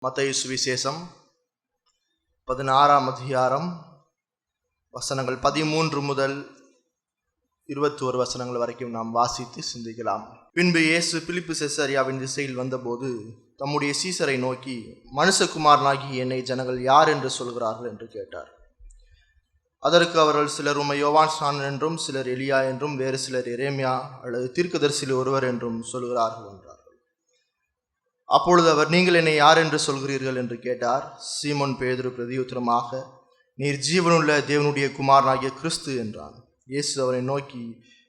மத்தேயு சுவிசேஷம் 16ஆம் அதிகாரம் வசனங்கள் 13 முதல் 21 வசனங்கள் வரைக்கும் நாம் வாசித்து சிந்திக்கலாம். பின்பு இயேசு பிலிப்பு செசரியாவின் திசையில் வந்தபோது தம்முடைய சீசரை நோக்கி, மனுஷகுமாரனாகி என்னை ஜனங்கள் யார் என்று சொல்கிறார்கள் என்று கேட்டார். அதற்கு அவர்கள், சிலர் உம்மை யோவான் ஸ்நானன் என்றும், சிலர் எலியா என்றும், வேறு சிலர் எரேமியா அல்லது தீர்க்கதரிசியில் ஒருவர் என்றும் சொல்கிறார்கள் என்றார். அப்பொழுது அவர், நீங்கள் என்னை யார் என்று சொல்கிறீர்கள் என்று கேட்டார். சீமோன் பேதுரு பிரதியுத்தரமாக, நீர் ஜீவனுள்ள தேவனுடைய குமாரனாகிய கிறிஸ்து என்றான். இயேசு அவரை நோக்கி,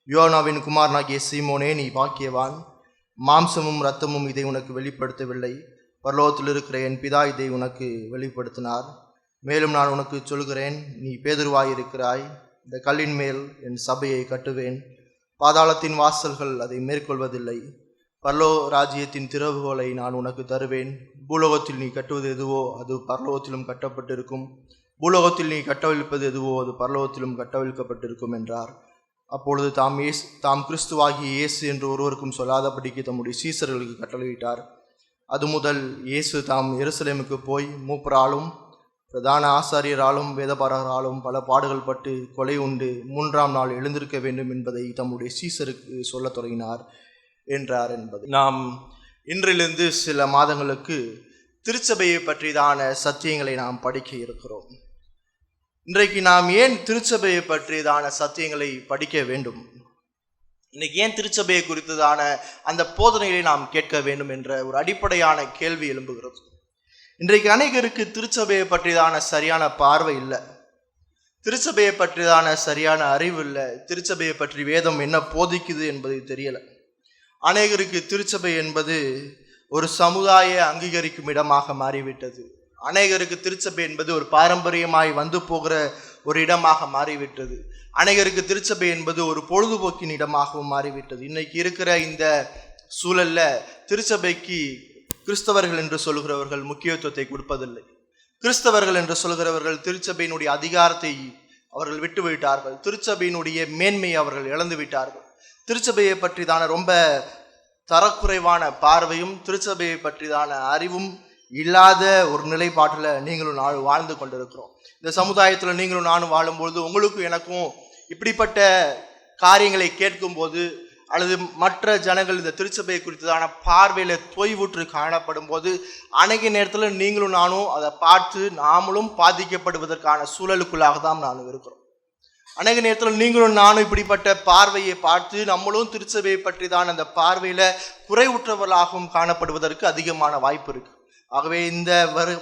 யோனாவின் குமாரனாகிய சீமோனே, நீ பாக்கியவான். மாம்சமும் இரத்தமும் இதை உனக்கு வெளிப்படுத்தவில்லை, பரலோகத்தில் இருக்கிற என் பிதா இதை உனக்கு வெளிப்படுத்தினார். மேலும் நான் உனக்கு சொல்கிறேன், நீ பேதுருவாயிருக்கிறாய். இந்த கல்லின் மேல் என் சபையை கட்டுவேன், பாதாளத்தின் வாசல்கள் அதை மேற்கொள்வதில்லை. பரலோ ராஜ்யத்தின் திறவுகோலை நான் உனக்கு தருவேன். பூலோகத்தில் நீ கட்டுவது எதுவோ அது பரலோகத்திலும் கட்டப்பட்டிருக்கும், பூலோகத்தில் நீ கட்டவிழ்ப்பது எதுவோ அது பரலோகத்திலும் கட்டவிழ்க்கப்பட்டிருக்கும் என்றார். அப்பொழுது தாம் கிறிஸ்துவாகிய இயேசு என்று ஒருவருக்கும் சொல்லாதபடிக்கு தம்முடைய சீசர்களுக்கு கட்டளையிட்டார். அது முதல் இயேசு தாம் எருசலேமுக்கு போய் மூப்பராலும் பிரதான ஆசாரியராலும் வேதபாரராலும் பல பாடுகள் பட்டு கொலை உண்டு 3ஆம் நாள் எழுந்திருக்க வேண்டும் என்பதை தம்முடைய சீசருக்கு சொல்லத் தொடங்கினார் என்றார் என்பது. நாம் இன்றிலிருந்து சில மாதங்களுக்கு திருச்சபையை பற்றியதான சத்தியங்களை நாம் படிக்க இருக்கிறோம். இன்றைக்கு நாம் ஏன் திருச்சபையை பற்றியதான சத்தியங்களை படிக்க வேண்டும், இன்னைக்கு ஏன் திருச்சபையை குறித்ததான அந்த போதனைகளை நாம் கேட்க வேண்டும் என்ற ஒரு அடிப்படையான கேள்வி எழும்புகிறது. இன்றைக்கு அநேகருக்கு திருச்சபையை பற்றியதான சரியான பார்வை இல்லை, திருச்சபையை பற்றியதான சரியான அறிவு இல்லை, திருச்சபையை பற்றி வேதம் என்ன போதிக்குது என்பது தெரியலை. அநேகருக்கு திருச்சபை என்பது ஒரு சமுதாய அங்கீகரிக்கும் இடமாக மாறிவிட்டது. அநேகருக்கு திருச்சபை என்பது ஒரு பாரம்பரியமாய் வந்து போகிற ஒரு இடமாக மாறிவிட்டது. அநேகருக்கு திருச்சபை என்பது ஒரு பொழுதுபோக்கின் இடமாகவும் மாறிவிட்டது. இன்னைக்கு இருக்கிற இந்த சூழல்ல திருச்சபைக்கு கிறிஸ்தவர்கள் என்று சொல்கிறவர்கள் முக்கியத்துவத்தை கொடுப்பதில்லை. கிறிஸ்தவர்கள் என்று சொல்கிறவர்கள் திருச்சபையினுடைய அதிகாரத்தை அவர்கள் விட்டு விட்டார்கள், திருச்சபையினுடைய மேன்மையை அவர்கள் இழந்து விட்டார்கள். திருச்சபையை பற்றிதான ரொம்ப தரக்குறைவான பார்வையும் திருச்சபையை பற்றிதான அறிவும் இல்லாத ஒரு நிலைப்பாட்டில் நீங்களும் நானும் வாழ்ந்து கொண்டிருக்கிறோம். இந்த சமுதாயத்தில் நீங்களும் நானும் வாழும்பொழுது உங்களுக்கும் எனக்கும் இப்படிப்பட்ட காரியங்களை கேட்கும்போது அல்லது மற்ற ஜனங்கள் இந்த திருச்சபையை குறித்ததான பார்வையில் தொய்வுற்று காணப்படும் போது அநேக நேரத்தில் நீங்களும் நானும் அதை பார்த்து நாமளும் பாதிக்கப்படுவதற்கான சூழலுக்குள்ளாக தான் நானும் இருக்கிறோம். அநேக நேரத்தில் நீங்களும் நானும் இப்படிப்பட்ட பார்வையை பார்த்து நம்மளும் திருச்சபையை பற்றி தான் அந்த பார்வையில் குறைவுற்றவர்களாகவும் காணப்படுவதற்கு அதிகமான வாய்ப்பு இருக்கு. ஆகவே இந்த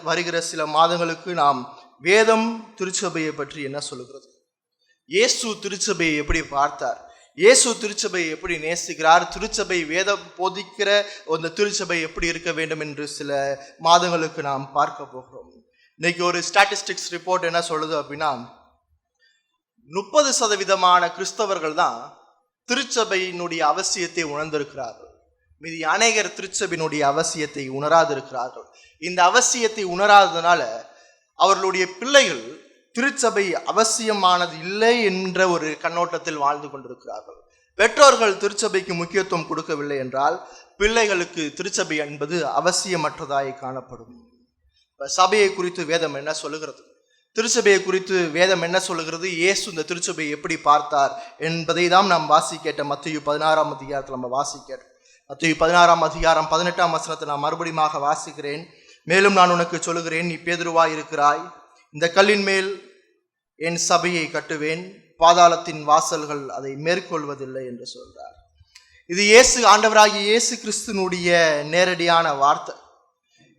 வருகிற சில மாதங்களுக்கு நாம் வேதம் திருச்சபையை பற்றி என்ன சொல்லுகிறது, இயேசு திருச்சபையை எப்படி பார்த்தார், இயேசு திருச்சபையை எப்படி நேசிக்கிறார், திருச்சபை வேதம் போதிக்கிற அந்த திருச்சபை எப்படி இருக்க வேண்டும் என்று சில மாதங்களுக்கு நாம் பார்க்க போகிறோம். இன்னைக்கு ஒரு ஸ்டாட்டிஸ்டிக்ஸ் ரிப்போர்ட் என்ன சொல்லுது அப்படின்னா, 30% கிறிஸ்தவர்கள் தான் திருச்சபையினுடைய அவசியத்தை உணர்ந்திருக்கிறார்கள். மீதி அநேகர் திருச்சபையினுடைய அவசியத்தை உணராதிருக்கிறார்கள். இந்த அவசியத்தை உணராததுனால அவர்களுடைய பிள்ளைகள் திருச்சபை அவசியமானது இல்லை என்ற ஒரு கண்ணோட்டத்தில் வாழ்ந்து கொண்டிருக்கிறார்கள். பெற்றோர்கள் திருச்சபைக்கு முக்கியத்துவம் கொடுக்கவில்லை என்றால் பிள்ளைகளுக்கு திருச்சபை என்பது அவசியமற்றதாய் காணப்படும். சபையை குறித்து வேதம் என்ன சொல்லுகிறது, திருச்சபையை குறித்து வேதம் என்ன சொல்லுகிறது, இயேசு இந்த திருச்சபையை எப்படி பார்த்தார் என்பதை தான் நாம் வாசிக்கேட்ட மத்தேயு 16ஆம் அதிகாரத்தில் நம்ம வாசிக்கிறோம். மத்தேயு 16ஆம் அதிகாரம் 18ஆம் வசனத்தை நான் மறுபடியும் வாசிக்கிறேன். மேலும் நான் உனக்கு சொல்லுகிறேன், நீ பேதுருவாய் இருக்கிறாய், இந்த கல்லின் மேல் என் சபையை கட்டுவேன், பாதாளத்தின் வாசல்கள் அதை மேற்கொள்வதில்லை என்று சொல்றார். இது ஆண்டவராகிய இயேசு கிறிஸ்துனுடைய நேரடியான வார்த்தை.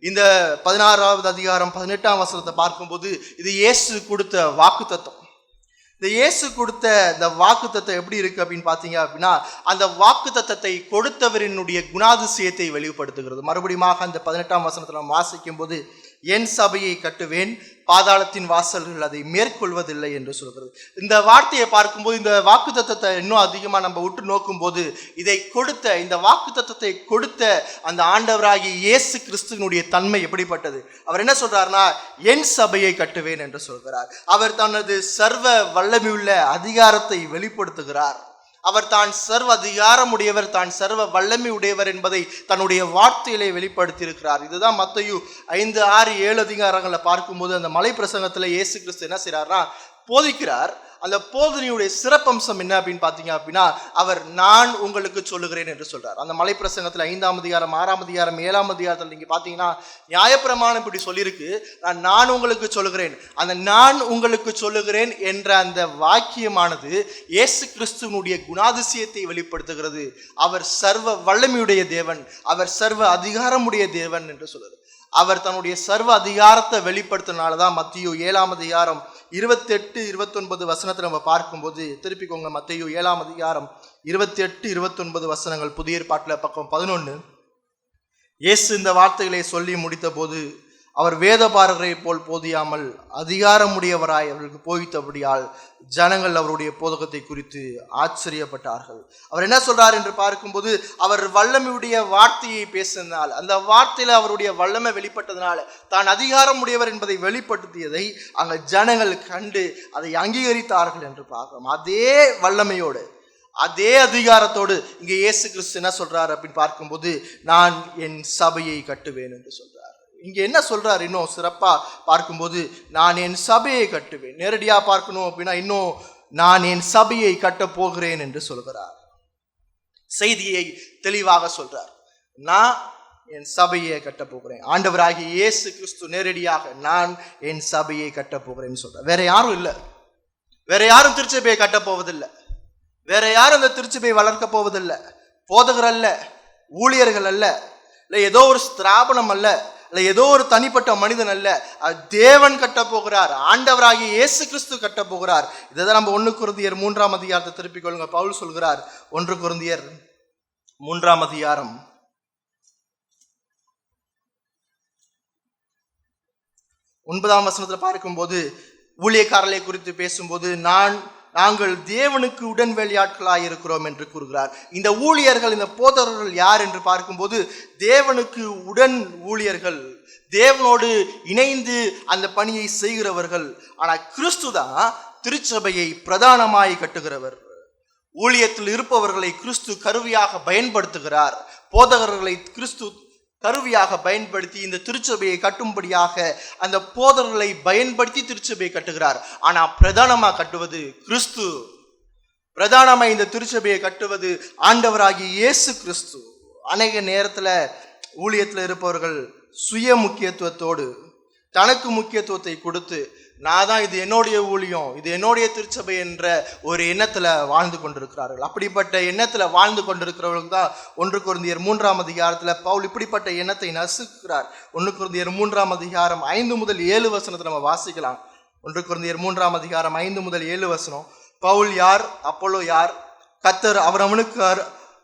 இந்த 16ஆவது அதிகாரம் 18ஆம் வசனத்தை பார்க்கும்போது இது இயேசு கொடுத்த வாக்குத்தத்தம். இந்த இயேசு கொடுத்த இந்த வாக்குத்தத்தம் எப்படி இருக்கு அப்படின்னு பார்த்தீங்க அப்படின்னா, அந்த வாக்குத்தத்தத்தை கொடுத்தவரினுடைய குணாதிசயத்தை வெளிப்படுத்துகிறது. மறுபடியும் அந்த 18ஆம் வசனத்தை நாம் வாசிக்கும் போது, என் சபையை கட்டுவேன், பாதாளத்தின் வாசல்கள் அதை மேற்கொள்வதில்லை என்று சொல்கிறது. இந்த வார்த்தையை பார்க்கும்போது இந்த வாக்குத்தத்தத்தை இன்னும் அதிகமாக நம்ம விட்டு நோக்கும் போது இதை கொடுத்த இந்த வாக்குத்தத்தத்தை கொடுத்த அந்த ஆண்டவராகிய இயேசு கிறிஸ்துவினுடைய தன்மை எப்படிப்பட்டது. அவர் என்ன சொல்றாருன்னா, என் சபையை கட்டுவேன் என்று சொல்கிறார். அவர் தனது சர்வ வல்லமையுள்ள அதிகாரத்தை வெளிப்படுத்துகிறார். அவர் தான் சர்வ அதிகாரமுடையவர், தான் சர்வ வல்லமை உடையவர் என்பதை தன்னுடைய வார்த்தையிலே வெளிப்படுத்தியிருக்கிறார். இதுதான் மத்தேயு 5, 6, 7 அதிகாரங்களை பார்க்கும்போது அந்த மலை பிரசங்கத்தில் இயேசு கிறிஸ்து என்ன செய்கிறார்னா போதிக்கிறார். அந்த போதனையுடைய சிறப்பம்சம் என்ன அப்படின்னு பார்த்தீங்க அப்படின்னா, அவர் நான் உங்களுக்கு சொல்லுகிறேன் என்று சொல்றார். அந்த மலை பிரசங்கத்தில் 5ஆம் அதிகாரம், 6ஆம் அதிகாரம், 7ஆம் அதிகாரத்தில் நீங்க பார்த்தீங்கன்னா நியாயப்பிரமாணம் இப்படி சொல்லியிருக்கு, நான் உங்களுக்கு சொல்லுகிறேன். அந்த நான் உங்களுக்கு சொல்லுகிறேன் என்ற அந்த வாக்கியமானது இயேசு கிறிஸ்துவனுடைய குணாதிசயத்தை வெளிப்படுத்துகிறது. அவர் சர்வ வல்லமையுடைய தேவன், அவர் சர்வ அதிகாரமுடைய தேவன் என்று சொல்லுது. அவர் தன்னுடைய சர்வ அதிகாரத்தை வெளிப்படுத்தினால்தான் மத்தேயு 7ஆம் அதிகாரம் 28, 29 வசனத்தை நம்ம பார்க்கும்போது, திருப்பிக்கோங்க, மத்தேயு 7ஆம் அதிகாரம் 28, 29 வசனங்கள், புதிய ஏற்பாட்டில் பக்கம் 11. இயேசு இந்த வார்த்தைகளை சொல்லி முடித்த போது, அவர் வேதபாரகரை போல் போதியாமல் அதிகாரமுடையவராய் அவர்களுக்கு போதித்தபடியால் ஜனங்கள் அவருடைய போதகத்தை குறித்து ஆச்சரியப்பட்டார்கள். அவர் என்ன சொல்றார் என்று பார்க்கும்போது, அவர் வல்லமையுடைய வார்த்தையை பேசினால், அந்த வார்த்தையில அவருடைய வல்லமை வெளிப்பட்டதனால தான் அதிகாரமுடையவர் என்பதை வெளிப்படுத்தியதை அங்க ஜனங்கள் கண்டு அதை அங்கீகரித்தார்கள் என்று பார்க்கிறோம். அதே வல்லமையோடு, அதே அதிகாரத்தோடு இங்கே இயேசு கிறிஸ்து என்ன சொல்றார் அப்படின்னு பார்க்கும்போது, நான் என் சபையை கட்டுவேன் என்று சொல்றார். இங்க என்ன சொல்றார் இன்னும் சிறப்பா பார்க்கும்போது, நான் என் சபையை கட்டுவேன். நேரடியா பார்க்கணும் அப்படின்னா இன்னும் நான் என் சபையை கட்ட போகிறேன் என்று சொல்கிறார். செய்தியை தெளிவாக சொல்றார். நான் என் சபையை கட்ட போகிறேன். ஆண்டவராகிய இயேசு கிறிஸ்து நேரடியாக நான் என் சபையை கட்ட போகிறேன்னு சொல்றார். வேற யாரும் இல்லை, வேற யாரும் திருச்சபையை கட்ட போவதில்லை, வேற யாரும் அந்த திருச்சபையை வளர்க்க போவதில்லை. போதகர் அல்ல, ஊழியர்கள் அல்ல, இல்லை ஏதோ ஒரு ஸ்தாபனம் அல்ல, இல்லை ஏதோ ஒரு தனிப்பட்ட மனிதன் அல்ல, தேவன் கட்ட போகிறார். ஆண்டவராகிய இயேசு கிறிஸ்து கட்ட போகிறார். இதைதான் நம்ம 1 கொரிந்தியர் 3ஆம் அதிகாரத்தை திருப்பிக் கொள்ளுங்க. பவுல் சொல்கிறார், 1 கொரிந்தியர் 3ஆம் அதிகாரம் 9ஆம் வசனத்தில் பார்க்கும்போது, ஊழியக்காரர்களை குறித்து பேசும்போது, நாங்கள் தேவனுக்கு உடன் வேலையாட்களாய் இருக்கிறோம் என்று கூறுகிறார். இந்த ஊழியர்கள், இந்த போதகர்கள் யார் என்று பார்க்கும்போது, தேவனுக்கு உடன் ஊழியர்கள், தேவனோடு இணைந்து அந்த பணியை செய்கிறவர்கள். ஆனால் கிறிஸ்து தான் திருச்சபையை பிரதானமாய் கட்டுகிறவர். ஊழியத்தில் இருப்பவர்களை கிறிஸ்து கருவியாக பயன்படுத்துகிறார். போதகர்களை கிறிஸ்து கருவியாக பயன்படுத்தி இந்த திருச்சபையை கட்டும்படியாக அந்த போதகர்களை பயன்படுத்தி திருச்சபையை கட்டுகிறார். ஆனா பிரதானமா கட்டுவது கிறிஸ்து. பிரதானமா இந்த திருச்சபையை கட்டுவது ஆண்டவராகிய இயேசு கிறிஸ்து. அநேக நேரத்துல ஊழியத்துல இருப்பவர்கள் சுய முக்கியத்துவத்தோடு, தனக்கு முக்கியத்துவத்தை கொடுத்து, நான் தான், இது என்னுடைய ஊழியம், இது என்னுடைய திருச்சபை என்ற ஒரு எண்ணத்துல வாழ்ந்து கொண்டிருக்கிறார்கள். அப்படிப்பட்ட எண்ணத்துல வாழ்ந்து கொண்டிருக்கிறவர்களுக்கு தான் 1 கொரிந்தியர் 3ஆம் அதிகாரத்துல பவுல் இப்படிப்பட்ட எண்ணத்தை நசுக்கிறார். 1 கொரிந்தியர் 3ஆம் அதிகாரம் 5 முதல் 7 வசனத்தை நம்ம வாசிக்கலாம். 1 கொரிந்தியர் 3ஆம் அதிகாரம் 5 முதல் 7 வசனம். பவுல் யார், அப்போலோ யார், கர்த்தர் அவனுக்கு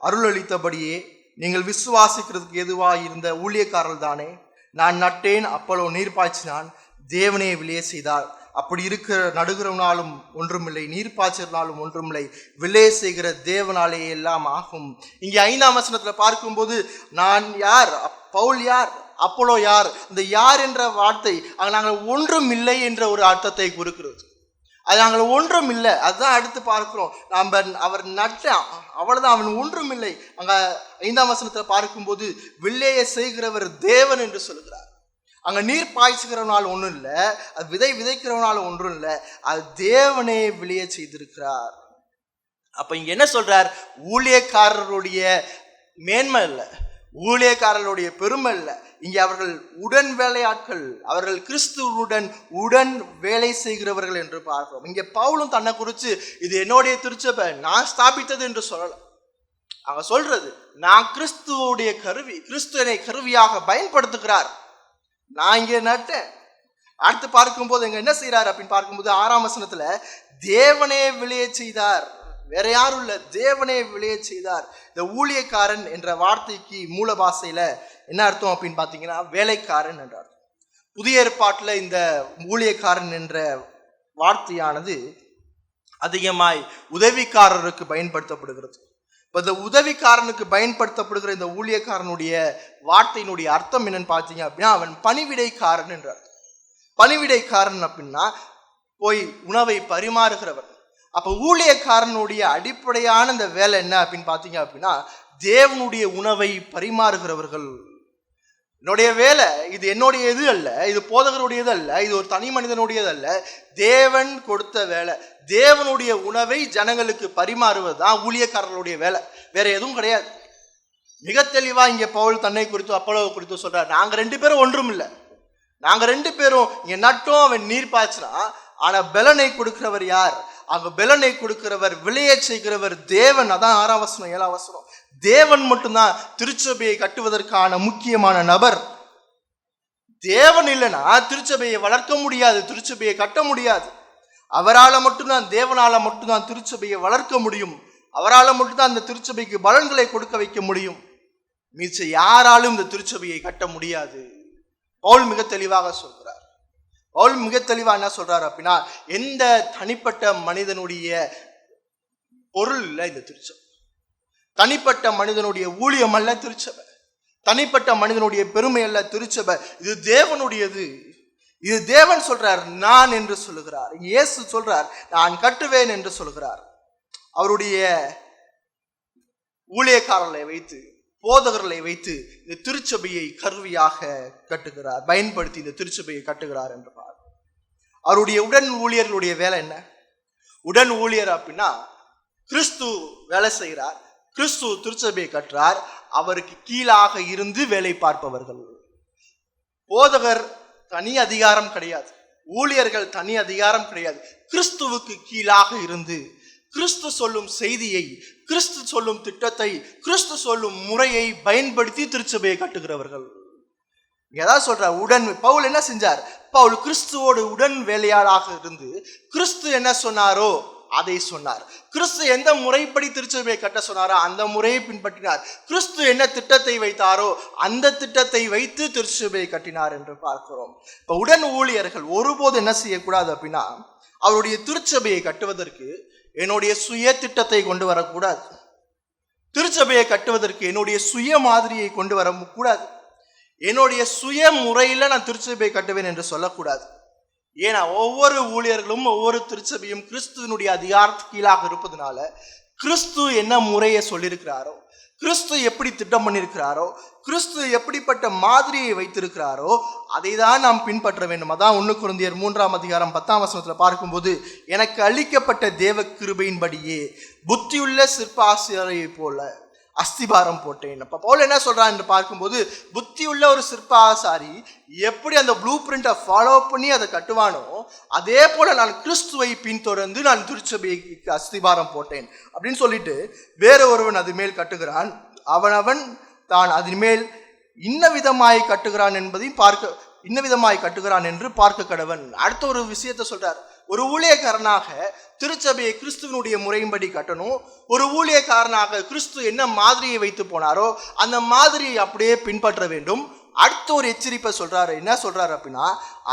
அருள் அளித்தபடியே நீங்கள் விசுவாசிக்கிறதுக்கு எதுவாக இருந்த ஊழியக்காரர்கள் தானே. நான் நட்டேன், அப்போலோ நீர் பாய்ச்சினான், தேவனே விளைய செய்தார். அப்படி இருக்கிற நடுகிறவனாலும் ஒன்றுமில்லை, நீர் பாய்ச்சனாலும் ஒன்றுமில்லை, விளைய செய்கிற தேவனாலே எல்லாம் ஆகும். இங்கே 5ஆம் வசனத்துல பார்க்கும்போது, நான் யார், பவுல் யார், அப்போலோ யார், இந்த யார் என்ற வார்த்தை அங்கே நாங்கள் ஒன்றும் இல்லை என்ற ஒரு அர்த்தத்தை கொடுக்கிறது. அது நாங்கள் ஒன்றும் இல்லை, அதுதான் அடுத்து பார்க்கிறோம். அவர் நட்டான், அவ்வளவுதான், அவன் ஒன்றும் இல்லை. அங்க 5ஆம் வசனத்துல பார்க்கும்போது விளைய செய்கிறவர் தேவன் என்று சொல்கிறார். அங்க நீர் பாய்ச்சுகிறவனால ஒன்றும் இல்லை, அது விதைக்கிறவனால ஒன்றும் இல்லை, அது தேவனே விளைய செய்திருக்கிறார். அப்ப இங்க என்ன சொல்றார், ஊழியக்காரருடைய மேன்மை இல்லை, ஊழியக்காரர்களுடைய பெருமை இல்லை, இங்கே அவர்கள் உடன் வேலையாட்கள், அவர்கள் கிறிஸ்துவுடன் உடன் வேலை செய்கிறவர்கள் என்று பார்க்கிறோம். இங்கே பவுலும் தன்னை குறித்து இது என்னுடைய திருச்சபை, நான் ஸ்தாபித்தது என்று சொல்லலாம். அவங்க சொல்றது, நான் கிறிஸ்துவோடைய கருவி, கிறிஸ்து என்னை கருவியாக பயன்படுத்துகிறார், நான் இங்கே நட்டேன். அடுத்து பார்க்கும்போது இங்க என்ன செய்யறாரு அப்படின்னு பார்க்கும்போது 6ஆம் வசனத்துல தேவனே விளைய செய்தார், வேற யாரும் இல்ல, தேவனே விளைய செய்தார். இந்த ஊழியக்காரன் என்ற வார்த்தைக்கு மூல பாஷையில என்ன அர்த்தம் அப்படின்னு பாத்தீங்கன்னா வேலைக்காரன் என்ற அர்த்தம். புதிய ஏற்பாட்டுல இந்த ஊழியக்காரன் என்ற வார்த்தையானது அதிகமாய் உதவிக்காரருக்கு பயன்படுத்தப்படுகிறது. இப்போ இந்த உதவிக்காரனுக்கு பயன்படுத்தப்படுகிற இந்த ஊழியக்காரனுடைய வார்த்தையினுடைய அர்த்தம் என்னன்னு பார்த்தீங்க அப்படின்னா, அவன் பணிவிடைக்காரன் என்ற அர்த்தம். பணிவிடைக்காரன் அப்படின்னா போய் உணவை பரிமாறுகிறவன், அப்ப ஊழியக்காரனுடைய அடிப்படையான இந்த வேலை என்ன அப்படின்னு பாத்தீங்க அப்படின்னா, தேவனுடைய உணவை பரிமாறுகிறவர்கள். என்னுடைய வேலை இது என்னுடைய இது அல்ல, இது போதகருடையது அல்ல, இது ஒரு தனி மனிதனுடையது அல்ல, தேவன் கொடுத்த வேலை. தேவனுடைய உணவை ஜனங்களுக்கு பரிமாறுவது தான் ஊழியக்காரர்களுடைய வேலை, வேற எதுவும் கிடையாது. மிக தெளிவா இங்க பவுல் தன்னை குறித்து அப்போலோவை குறித்து சொல்றார். நாங்க 2 பேரும் ஒன்றும் இல்லை, நாங்க 2 பேரும் இங்க நட்டும் அவன் நீர் பாய்ச்சினா, ஆனா பலனை கொடுக்கிறவர் யார்? அங்க பலனை கொடுக்கிறவர், விளைய செய்கிறவர் தேவன். அதான் 6ஆம் வசனம் 7ஆம் வசனம். தேவன் மட்டும்தான் திருச்சபையை கட்டுவதற்கான முக்கியமான நபர். தேவன் இல்லைன்னா திருச்சபையை வளர்க்க முடியாது, திருச்சபையை கட்ட முடியாது. அவரால் மட்டும்தான், தேவனால மட்டும்தான் திருச்சபையை வளர்க்க முடியும். அவரால் மட்டும்தான் அந்த திருச்சபைக்கு பலன்களை கொடுக்க வைக்க முடியும். மிச்ச யாராலும் இந்த திருச்சபையை கட்ட முடியாது. பவுல் மிக தெளிவாக சொல்கிறார். பவுல் மிக தெளிவா என்ன சொல்றாரு அப்படின்னா, எந்த தனிப்பட்ட மனிதனுடைய பொருள் இல்லை இந்த திருச்சபை, தனிப்பட்ட மனிதனுடைய ஊழியம் அல்ல திருச்சபை, தனிப்பட்ட மனிதனுடைய பெருமை அல்ல திருச்சபை. இது தேவனுடையது. இது தேவன் சொல்றார், நான் என்று சொல்லுகிறார். இயேசு சொல்றார், நான் கட்டுவேன் என்று சொல்கிறார். அவருடைய ஊழியக்காரர்களை வைத்து, போதகர்களை வைத்து இந்த திருச்சபையை கருவியாக கட்டுகிறார், பயன்படுத்தி இந்த திருச்சபையை கட்டுகிறார் என்று பார். அவருடைய உடன் ஊழியர்களுடைய வேலை என்ன? உடன் ஊழியர் அப்படின்னா, கிறிஸ்து வேலை செய்கிறார், கிறிஸ்து திருச்சபையை கட்டுறார், அவருக்கு கீழாக இருந்து வேலை பார்ப்பவர்கள். போதகர் தனி அதிகாரம் கிடையாது, ஊழியர்கள் தனி அதிகாரம் கிடையாது. கிறிஸ்துவுக்கு கீழாக இருந்து கிறிஸ்து சொல்லும் செய்தியை, கிறிஸ்து சொல்லும் திட்டத்தை, கிறிஸ்து சொல்லும் முறையை பயன்படுத்தி திருச்சபையை கட்டுகிறவர்கள். ஏதாவது சொல்ற உடன். பவுல் என்ன செஞ்சார்? பவுல் கிறிஸ்துவோடு உடன் வேலையாளாக இருந்து கிறிஸ்து என்ன சொன்னாரோ அதை சொன்னார். கிறிஸ்து எந்த முறைப்படி திருச்சபையை கட்ட சொன்னாரோ அந்த முறையை பின்பற்றினார். கிறிஸ்து என்ன திட்டத்தை வைத்தாரோ அந்த திட்டத்தை வைத்து திருச்சபையை கட்டினார் என்று பார்க்கிறோம். இப்ப உடன் ஊழியர்கள் ஒருபோது என்ன செய்யக்கூடாது அப்படின்னா, அவருடைய திருச்சபையை கட்டுவதற்கு என்னுடைய சுய திட்டத்தை கொண்டு வரக்கூடாது, திருச்சபையை கட்டுவதற்கு என்னுடைய சுய மாதிரியை கொண்டு வரக்கூடாது, என்னுடைய சுய முறையில் நான் திருச்சபையை கட்டுவேன் என்று சொல்லக்கூடாது. ஏன்னா ஒவ்வொரு ஊழியர்களும் ஒவ்வொரு திருச்சபையும் கிறிஸ்துவனுடைய அதிகாரத்துக்கு கீழாக இருப்பதனால, கிறிஸ்து என்ன முறையை சொல்லியிருக்கிறாரோ, கிறிஸ்து எப்படி திட்டம் பண்ணியிருக்கிறாரோ, கிறிஸ்து எப்படிப்பட்ட மாதிரியை வைத்திருக்கிறாரோ அதை தான் நாம் பின்பற்ற வேண்டும். அதான் 1 கொரிந்தியர் 3ஆம் அதிகாரம் 10ஆம் வசனத்தில் பார்க்கும்போது, எனக்கு அளிக்கப்பட்ட தேவ கிருபையின்படியே புத்தியுள்ள சிற்ப ஆசிரியரை போல அஸ்திபாரம் போட்டேன். அப்ப பவுல் என்ன சொல்றான் என்று பார்க்கும்போது, புத்தியுள்ள ஒரு சிற்ப ஆசாரி எப்படி அந்த ப்ளூ பிரிண்டை ஃபாலோ பண்ணி அதை கட்டுவானோ, அதே போல நான் கிறிஸ்துவை பின்தொடர்ந்து நான் திருச்சபைக்கு அஸ்திபாரம் போட்டேன் அப்படின்னு சொல்லிட்டு, வேற ஒருவன் அது மேல் கட்டுகிறான், அவனவன் தான் அதன் மேல் இன்ன விதமாய் கட்டுகிறான் என்பதையும் இன்ன விதமாய் கட்டுகிறான் என்று பார்க்க கடவன். அடுத்த ஒரு விஷயத்தை சொல்றார். ஒரு ஊழியக்காரனாக திருச்சபையை கிறிஸ்துவனுடைய முறையின்படி கட்டணும். ஒரு ஊழியக்காரனாக கிறிஸ்து என்ன மாதிரியை வைத்து போனாரோ அந்த மாதிரியை அப்படியே பின்பற்ற வேண்டும். அடுத்த ஒரு எச்சரிப்பை சொல்றாரு. என்ன சொல்றாரு அப்படின்னா,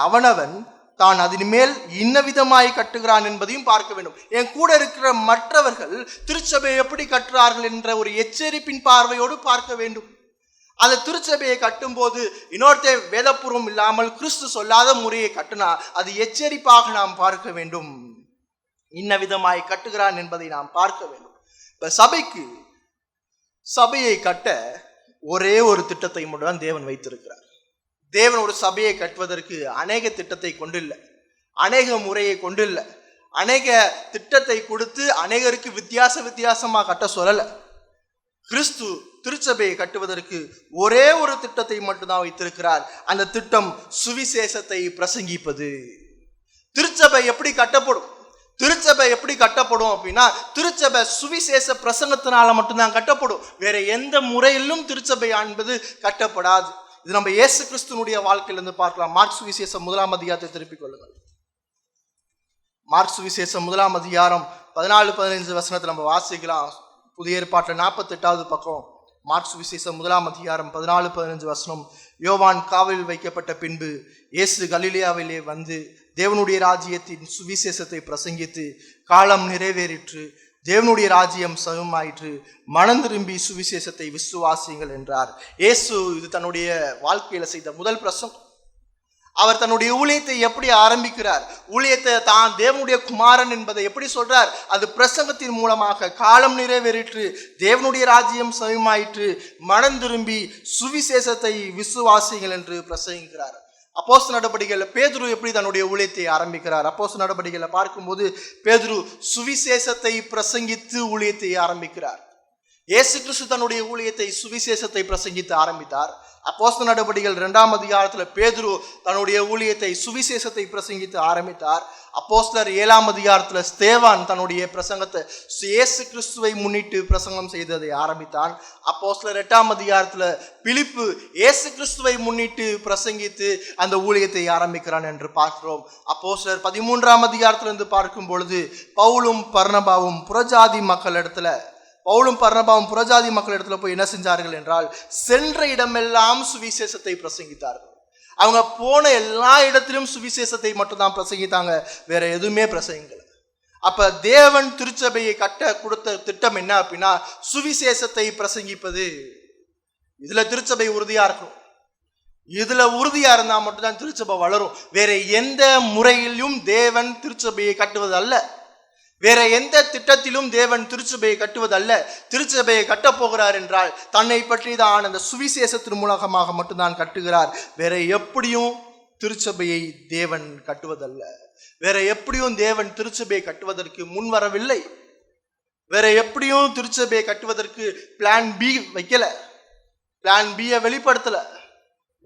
அவனவன் தான் அதன் மேல் இன்ன விதமாய் கட்டுகிறான் என்பதையும் பார்க்க வேண்டும். என் கூட இருக்கிற மற்றவர்கள் திருச்சபையை எப்படி கட்டுறார்கள் என்ற ஒரு எச்சரிப்பின் பார்வையோடு பார்க்க வேண்டும். அந்த திருச்சபையை கட்டும் போது இன்னொருத்த வேதபூர்வம் இல்லாமல் கிறிஸ்து சொல்லாத முறையை கட்டினா அது எச்சரிப்பாக நாம் பார்க்க வேண்டும். இன்ன விதமாய் கட்டுகிறான் என்பதை நாம் பார்க்க வேண்டும். இப்ப சபையை கட்ட ஒரே ஒரு திட்டத்தை மட்டும் தேவன் வைத்திருக்கிறார். தேவன் ஒரு சபையை கட்டுவதற்கு அநேக திட்டத்தை கொண்டில்லை, அநேக முறையை கொண்டில்லை, அநேக திட்டத்தை கொடுத்து அநேகருக்கு வித்தியாசமா கட்ட சொல்லலை. கிறிஸ்து திருச்சபையை கட்டுவதற்கு ஒரே ஒரு திட்டத்தை மட்டும்தான் வைத்திருக்கிறார். அந்த திட்டம் சுவிசேஷத்தை பிரசங்கிப்பது. திருச்சபை எப்படி கட்டப்படும்? திருச்சபை எப்படி கட்டப்படும் அப்படின்னா, திருச்சபை சுவிசேஷ பிரசங்கத்தினால மட்டும்தான் கட்டப்படும். வேற எந்த முறையிலும் திருச்சபை என்பது கட்டப்படாது. இது நம்ம இயேசு கிறிஸ்துனுடைய வாழ்க்கையிலிருந்து பார்க்கலாம். மார்க் சுவிசேஷம் 1ஆம் அதிகாரத்தை திருப்பிக் கொள்ளுங்கள். மார்க் சுவிசேஷம் 1ஆம் அதிகாரம் 14-15 வசனத்தை நம்ம வாசிக்கலாம். புதிய ஏற்பாட்டில் 48வது பக்கம். மார்க் சுவிசேஷம் 1ஆம் அதிகாரம் 14-15 வசனம். யோவான் காவலில் வைக்கப்பட்ட பின்பு இயேசு கலிலேயாவிலே வந்து தேவனுடைய ராஜ்யத்தின் சுவிசேஷத்தை பிரசங்கித்து, காலம் நிறைவேறிற்று, தேவனுடைய ராஜ்யம் சமமாயிற்று, மனம் திரும்பி சுவிசேஷத்தை விசுவாசியுங்கள் என்றார். இயேசு இது தன்னுடைய வாழ்க்கையில செய்த முதல் பிரசங்கம். அவர் தன்னுடைய ஊழியத்தை எப்படி ஆரம்பிக்கிறார், ஊழியத்தை தான் தேவனுடைய குமாரன் என்பதை எப்படி சொல்றார், அது பிரசங்கத்தின் மூலமாக காலம் நிறைவேறிற்று, தேவனுடைய ராஜ்யம் சமயமாயிற்று, மனம் திரும்பி சுவிசேஷத்தை விசுவாசிகள் என்று பிரசங்கிக்கிறார். அப்போஸ்தலர் நடபடிகளில் பேதுரு எப்படி தன்னுடைய ஊழியத்தை ஆரம்பிக்கிறார்? அப்போஸ்தலர் நடபடிகளை பார்க்கும்போது பேதுரு சுவிசேஷத்தை பிரசங்கித்து ஊழியத்தை ஆரம்பிக்கிறார். இயேசு கிறிஸ்து தன்னுடைய ஊழியத்தை சுவிசேஷத்தை பிரசங்கித்து ஆரம்பித்தார். அப்போஸ்தலர் நடபடிகள் 2ஆம் அதிகாரத்தில் பேதுரு தன்னுடைய ஊழியத்தை சுவிசேஷத்தை பிரசங்கித்து ஆரம்பித்தார். அப்போஸ்தலர் 7ஆம் அதிகாரத்தில் ஸ்தேவான் தன்னுடைய பிரசங்கத்தை இயேசு கிறிஸ்துவை முன்னிட்டு பிரசங்கம் செய்ததை ஆரம்பித்தான். அப்போஸ்தலர் 8ஆம் அதிகாரத்தில் பிலிப்பு இயேசு கிறிஸ்துவை முன்னிட்டு பிரசங்கித்து அந்த ஊழியத்தை ஆரம்பிக்கிறான் என்று பார்க்கிறோம். அப்போஸ்தலர் 13ஆம் அதிகாரத்திலிருந்து பார்க்கும் பொழுது பவுலும் பர்னபாவும் புறஜாதி மக்களிடத்துல போய் என்ன செஞ்சார்கள் என்றால், சென்ற இடமெல்லாம் சுவிசேஷத்தை பிரசங்கித்தார்கள். அவங்க போன எல்லா இடத்திலும் சுவிசேஷத்தை மட்டும்தான் பிரசங்கித்தாங்க, வேற எதுவுமே பிரசங்கிக்கல. அப்ப தேவன் திருச்சபையை கட்ட கொடுத்த திட்டம் என்ன அப்படின்னா, சுவிசேஷத்தை பிரசங்கிப்பது. இதுல திருச்சபை உறுதியா இருக்கும். இதுல உறுதியா இருந்தா மட்டும்தான் திருச்சபை வளரும். வேற எந்த முறையிலும் தேவன் திருச்சபையை கட்டுவது அல்ல, வேற எந்த திட்டத்திலும் தேவன் திருச்சபையை கட்டுவதல்ல. திருச்சபையை கட்டப் போகிறார் என்றால் தன்னை பற்றி தான் அந்த சுவிசேஷத்தின் மூலமாக மட்டும்தான் கட்டுகிறார். வேற எப்படியும் திருச்சபையை தேவன் கட்டுவதல்ல. வேற எப்படியும் தேவன் திருச்சபையை கட்டுவதற்கு முன் வரவில்லை. வேற எப்படியும் திருச்சபையை கட்டுவதற்கு பிளான் பி வைக்கல, பிளான் பியை வெளிப்படுத்தல.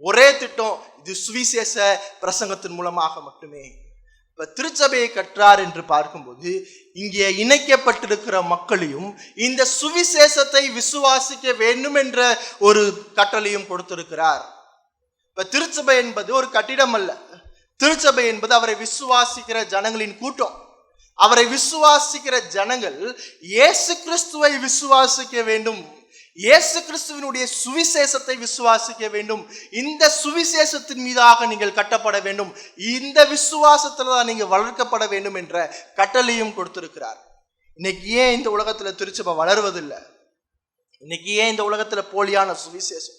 ஒரே திட்டம், இது சுவிசேஷ பிரசங்கத்தின் மூலமாக மட்டுமே. திருச்சபையை கற்றார் என்று பார்க்கும்போது இங்கே இணைக்கப்பட்டிருக்கிற மக்களையும் இந்த சுவிசேஷத்தை விசுவாசிக்க வேண்டும் என்ற ஒரு கட்டளையும் கொடுத்திருக்கிறார். இப்ப திருச்சபை என்பது ஒரு கட்டிடம் அல்ல. திருச்சபை என்பது அவரை விசுவாசிக்கிற ஜனங்களின் கூட்டம். அவரை விசுவாசிக்கிற ஜனங்கள் இயேசு கிறிஸ்துவை விசுவாசிக்க வேண்டும், இயேசு கிறிஸ்துவினுடைய சுவிசேஷத்தை விசுவாசிக்க வேண்டும். இந்த சுவிசேஷத்தின் மீதாக நீங்கள் கட்டப்பட வேண்டும், இந்த விசுவாசத்துல தான் நீங்கள் வளர்க்கப்பட வேண்டும் என்ற கட்டளையும் கொடுத்திருக்கிறார். இன்னைக்கு ஏன் இந்த உலகத்துல திருச்சபை வளர்வதில்லை? இன்னைக்கு ஏன் இந்த உலகத்துல போலியான சுவிசேஷம்?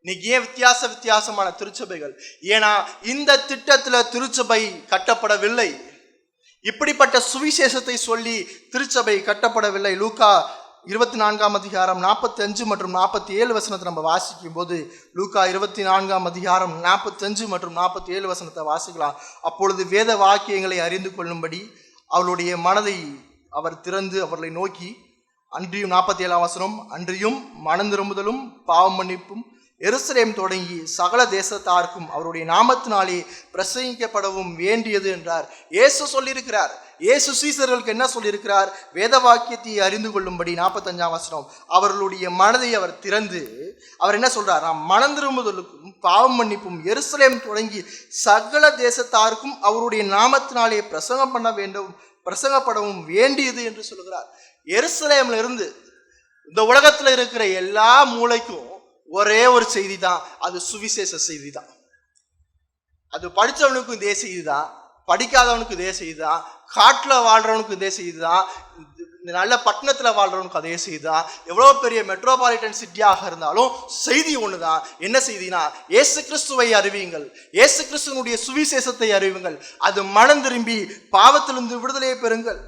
இன்னைக்கு ஏன் வித்தியாசமான திருச்சபைகள்? ஏன்னா இந்த திட்டத்துல திருச்சபை கட்டப்படவில்லை. இப்படிப்பட்ட சுவிசேஷத்தை சொல்லி திருச்சபை கட்டப்படவில்லை. லூக்கா 24ஆம் அதிகாரம் 45 மற்றும் 47 வசனத்தை நம்ம வாசிக்கும் போது, லூக்கா 24ஆம் அதிகாரம் 45 மற்றும் 47 வசனத்தை வாசிக்கலாம். அப்பொழுது வேத வாக்கியங்களை அறிந்து கொள்ளும்படி அவளுடைய மனதை அவர் திறந்து அவர்களை நோக்கி, அன்றியும் 47ஆம் வசனம், அன்றியும் மனம் திரும்புதலும் பாவ மன்னிப்பும் எருசலேம் தொடங்கி சகல தேசத்தாருக்கும் அவருடைய நாமத்தினாலே பிரசங்கிக்கப்படவும் வேண்டியது என்றார். இயேசு சொல்லியிருக்கிறார். இயேசு சீசர்களுக்கு என்ன சொல்லியிருக்கிறார்? வேத வாக்கியத்தை அறிந்து கொள்ளும்படி 45ஆம் வசனம், அவர்களுடைய மனதை அவர் திறந்து அவர் என்ன சொல்றார்? மனம் திரும்புதலுக்கும் பாவம் மன்னிப்பும் எருசலேம் தொடங்கி சகல தேசத்தாருக்கும் அவருடைய நாமத்தினாலே பிரசங்கப்படவும் வேண்டியது என்று சொல்லுகிறார். எருசலேம்ல இருந்து இந்த உலகத்துல இருக்கிற எல்லா மூளைக்கும் ஒரே ஒரு செய்தி தான், அது சுவிசேஷ செய்தி தான். அது படித்தவனுக்கும் இதே செய்தி தான், படிக்காதவனுக்கு இதே செய்தி தான், காட்டில் வாழ்றவனுக்கு இதே செய்தி தான், நல்ல பட்டணத்தில் வாழ்றவனுக்கு அதே செய்தி தான். எவ்வளோ பெரிய மெட்ரோபாலிட்டன் சிட்டியாக இருந்தாலும் செய்தி ஒன்று தான். என்ன செய்தினா, இயேசு கிறிஸ்துவை அறிவியுங்கள், இயேசு கிறிஸ்துவனுடைய சுவிசேஷத்தை அறிவியுங்கள், அது மனம் திரும்பி பாவத்திலிருந்து விடுதலையை பெறுங்கள்.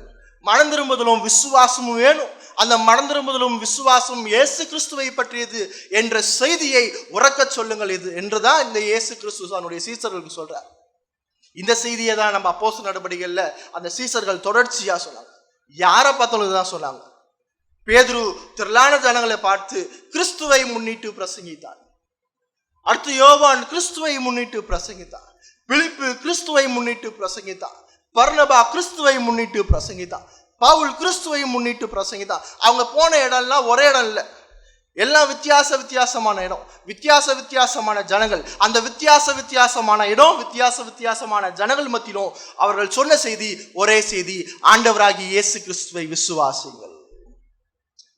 மனம் திரும்புதலும் விசுவாசமும் வேணும். அந்த மனம் திரும்புதலும் விசுவாசமும் இயேசு கிறிஸ்துவை பற்றியது என்ற செய்தியை உறக்க சொல்லுங்கள் இது என்றுதான் இந்த இயேசு கிறிஸ்து தன்னுடைய சீசர்களுக்கு சொல்றார். இந்த செய்தியை தான் நம்ம அப்போஸ்தலர் நடபடிகள்ல அந்த சீசர்கள் தொடர்ச்சியா சொன்னாங்க. யாரை பார்த்தாலும் தான் சொன்னாங்க. பேதுரு திரளான ஜனங்களை பார்த்து கிறிஸ்துவை முன்னிட்டு பிரசங்கித்தார். அடுத்து யோவான் கிறிஸ்துவை முன்னிட்டு பிரசங்கித்தார். பிலிப்பு கிறிஸ்துவை முன்னிட்டு பிரசங்கித்தார். பர்னபா கிறிஸ்துவை முன்னிட்டு பிரசங்கித்தான். பவுல் கிறிஸ்துவை முன்னிட்டு பிரசங்கித்தான். அவங்க போன இடம்லாம் ஒரே இடம் இல்லை, எல்லாம் வித்தியாசமான இடம், வித்தியாசமான ஜனங்கள். அந்த வித்தியாசமான இடம், வித்தியாசமான ஜனங்கள் மத்தியிலும் அவர்கள் சொன்ன செய்தி ஒரே செய்தி, ஆண்டவராகிய இயேசு கிறிஸ்துவை விசுவாசிங்கள்.